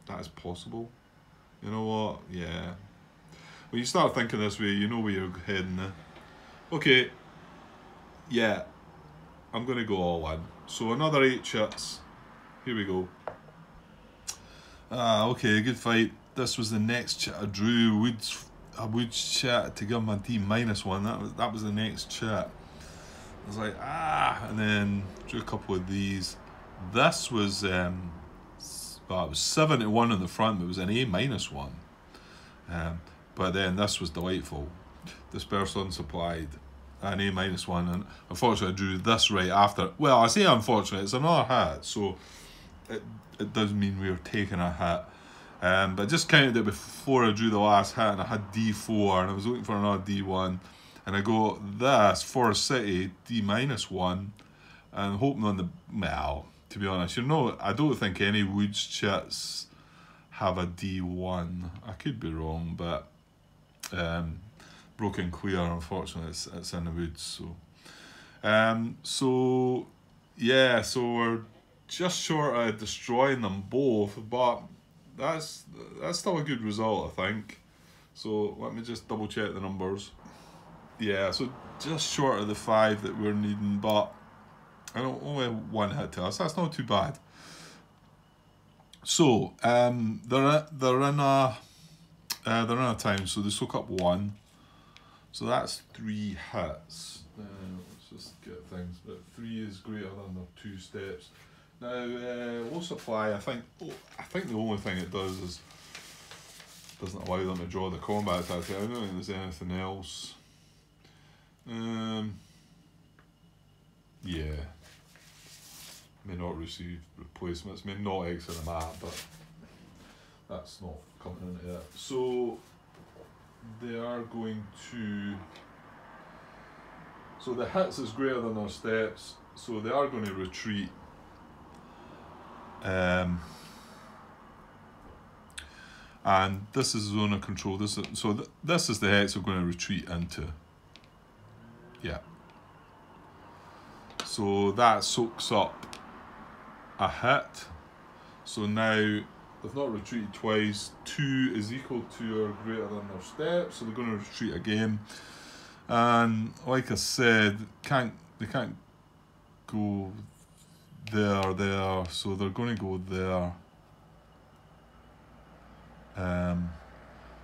That is possible. You know what? Yeah. When you start thinking this way, you know where you're heading. Okay. Yeah. I'm going to go all in. So another 8 chits. Here we go. Okay, good fight. This was the next chit I drew. A Woods chit to give him a D-1. That was the next chit. I was like, and then drew a couple of these. This was, it was 7 to 1 in the front, but it was an A-1. But then this was delightful. Dispersed unsupplied, an A-1, and unfortunately I drew this right after. Well, I say unfortunately, it's another hit, so it does mean we were taking a hit. But I just counted it before I drew the last hit, and I had D4, and I was looking for another D1, and I got this Forest City D-1, and hoping on the, well, to be honest, I don't think any Woods chits have a D1. I could be wrong, but Broken Clear, unfortunately, it's in the Woods. So yeah, so we're just short of destroying them both, but that's still a good result, I think. So let me just double check the numbers. Yeah, so just short of the 5 that we're needing, but I don't only 1 hit to us. That's not too bad. So they're in a time, so they soak up 1. So that's 3 hits. Let's just get things. But 3 is greater than the 2 steps. Now low supply. I think the only thing it does is doesn't allow them to draw the combat tactic. I don't think there's anything else. Yeah. May not receive replacements, may not exit the map, but that's not coming into it. So they are going to. So the hits is greater than their steps, so they are going to retreat. And this is zone of control. This is the hex we're going to retreat into. Yeah. So that soaks up a hit. So now they've not retreated twice. 2 is equal to or greater than their steps, so they're going to retreat again. And like I said, they can't go there, so they're going to go there.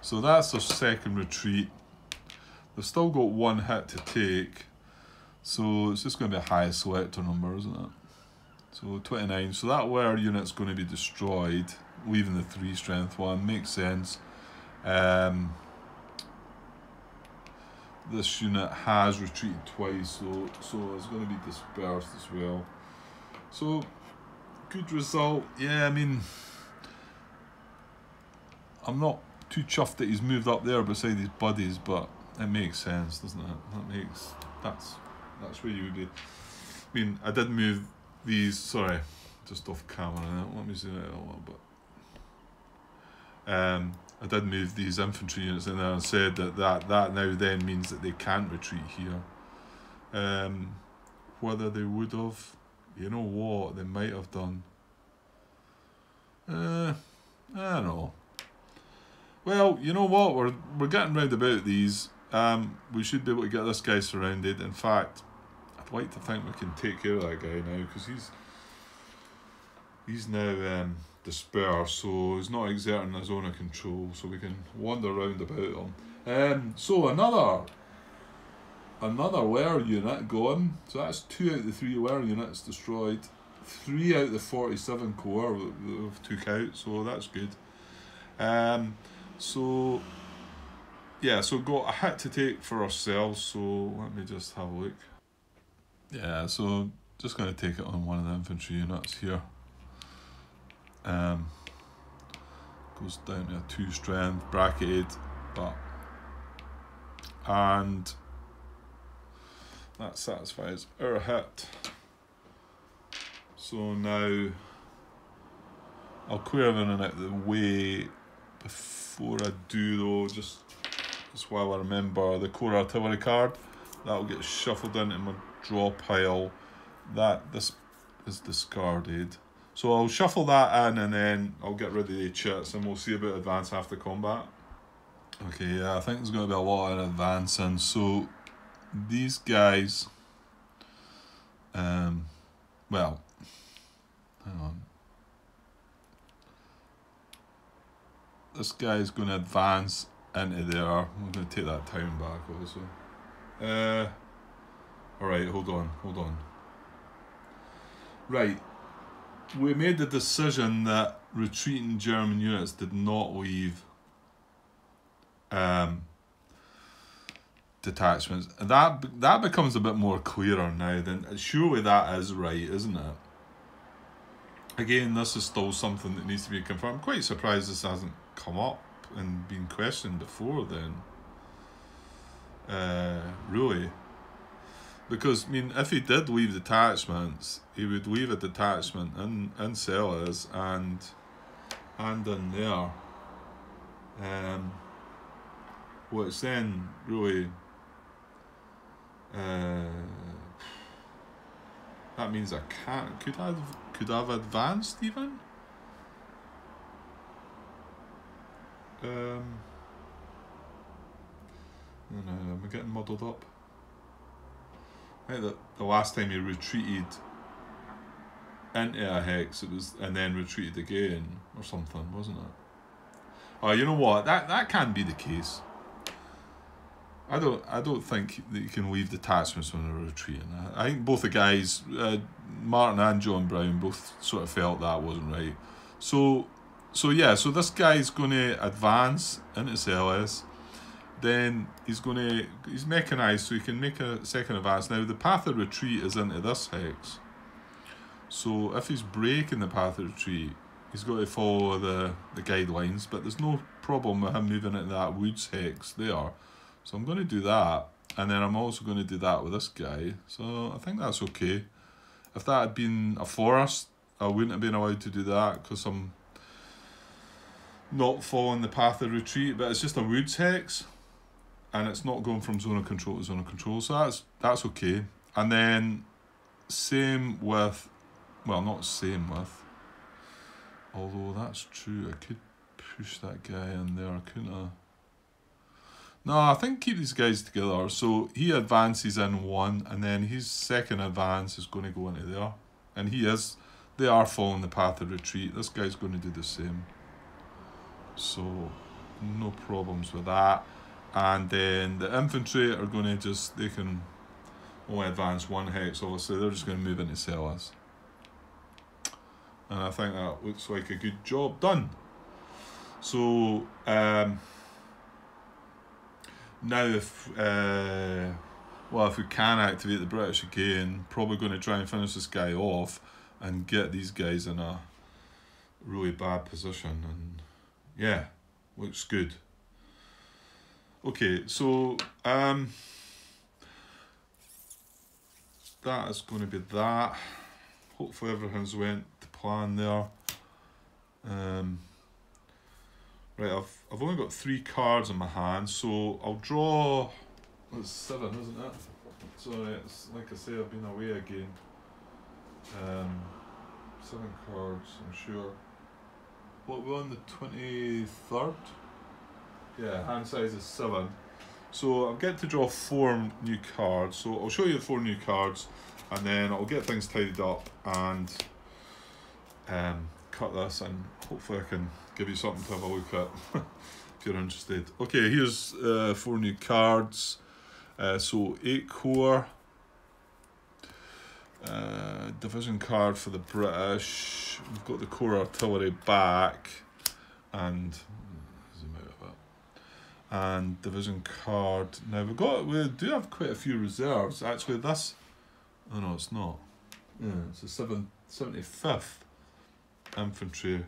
So that's their second retreat. They've still got one hit to take, so it's just going to be a high selector number, isn't it? So 29, so that wire unit's going to be destroyed, leaving the 3 strength one. Makes sense. This unit has retreated twice, so it's going to be dispersed as well. So, good result. Yeah, I mean, I'm not too chuffed that he's moved up there beside his buddies, but it makes sense, doesn't it? That's where you would be. I mean, I did move these, sorry, just off camera, let me zoom out a little bit. I did move these infantry units in there and said that now then means that they can't retreat here. Whether they would have, you know what, they might have done. I don't know. Well, you know what, we're getting round about these. We should be able to get this guy surrounded. In fact, I'd like to think we can take care of that guy now, because he's now dispersed, so he's not exerting his zone of control, so we can wander around about him. So another wire unit gone. So that's 2 out of the 3 wire units destroyed. 3 out of the 47 core we've took out, so that's good. So yeah, so got a hit to take for ourselves, so let me just have a look. Yeah, so just going to take it on one of the infantry units here. Goes down to a 2 strength, bracketed, and that satisfies our hit. So now I'll clear everything out of the way. Before I do though, just while I remember, the core artillery card, that will get shuffled into my draw pile. This is discarded. So I'll shuffle that in and then I'll get rid of the chits and we'll see about advance after combat. Okay, yeah, I think there's going to be a lot of advancing. So these guys, well, hang on. This guy's going to advance into there. I'm going to take that town back also. Alright, hold on. Right. We made the decision that retreating German units did not leave detachments. And that becomes a bit more clearer now. Then surely that is right, isn't it? Again, this is still something that needs to be confirmed. I'm quite surprised this hasn't come up and been questioned before then. Really. Because, I mean, if he did leave detachments, he would leave a detachment in Cellars and in there. What's then really... that means I can't... Could I have advanced even? No, am I getting muddled up? I think that the last time he retreated into a hex, it was, and then retreated again or something, wasn't it? Oh, you know what? That can't be the case. I don't think that you can leave detachments when they're retreating. I think both the guys, Martin and John Brown, both sort of felt that wasn't right. So yeah, so this guy's going to advance into CLS. Then he's mechanized, so he can make a second advance. Now the path of retreat is into this hex. So if he's breaking the path of retreat, he's got to follow the guidelines, but there's no problem with him moving into that woods hex there. So I'm going to do that, and then I'm also going to do that with this guy. So I think that's okay. If that had been a forest, I wouldn't have been allowed to do that because I'm not following the path of retreat, but it's just a woods hex. And it's not going from zone of control to zone of control, so that's okay. And then same with, well, not same with, although that's true, I could push that guy in there, couldn't I? No, I think keep these guys together. So he advances in one, and then his second advance is going to go into there. And they are following the path of retreat. This guy's going to do the same. So no problems with that. and then the infantry are going to just, they can only advance 1 hex, obviously, they're just going to move into cellars. And I think that looks like a good job done. So, now if we can activate the British again, probably going to try and finish this guy off and get these guys in a really bad position, and yeah, looks good. Okay, so that is going to be that. Hopefully everything's went to plan there. Right, I've only got 3 cards in my hand, so I'll draw. It's 7, isn't it? Sorry, it's like I say, I've been away again. 7 cards, I'm sure. What, we're on the 23rd? Yeah, hand size is 7. So I'll get to draw 4 new cards. So I'll show you the 4 new cards, and then I'll get things tidied up and cut this, and hopefully I can give you something to have a look at if you're interested. Okay, here's 4 new cards. So 8 core. Division card for the British. We've got the core artillery back, and zoom out of it. And division card. Now we do have quite a few reserves. Actually, this. Oh no, it's not. Yeah, it's the 75th infantry.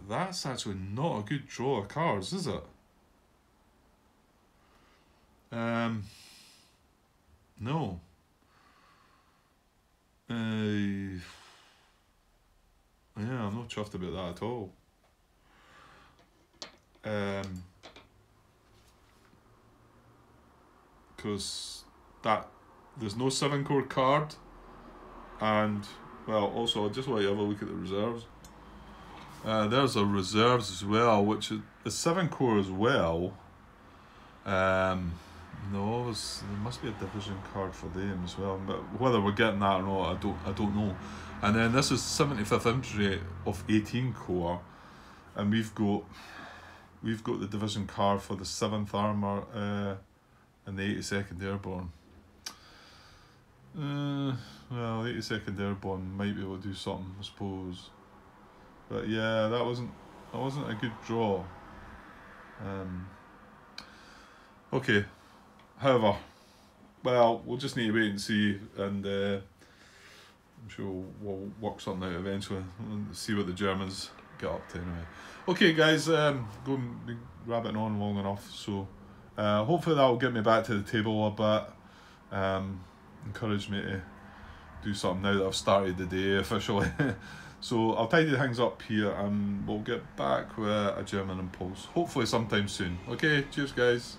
That's actually not a good draw of cards, is it? No. Yeah, I'm not chuffed about that at all. Because there's no 7 core card, and well, also I just want you to have a look at the reserves. There's a reserves as well, which is the 7 core as well. No, there must be a division card for them as well, but whether we're getting that or not, I don't know. And then this is 75th Infantry of 18 core, and we've got the division card for the 7th Armour and the 82nd Airborne. Well, the 82nd Airborne might be able to do something, I suppose. But yeah, that wasn't a good draw. Okay. However, well, we'll just need to wait and see, and I'm sure we'll work something out eventually and see what the Germans get up to anyway. Okay guys, go and be rabbiting on long enough, so hopefully that will get me back to the table a bit, encourage me to do something now that I've started the day officially. So I'll tidy things up here, and we'll get back with a German impulse, hopefully sometime soon. Okay, cheers guys.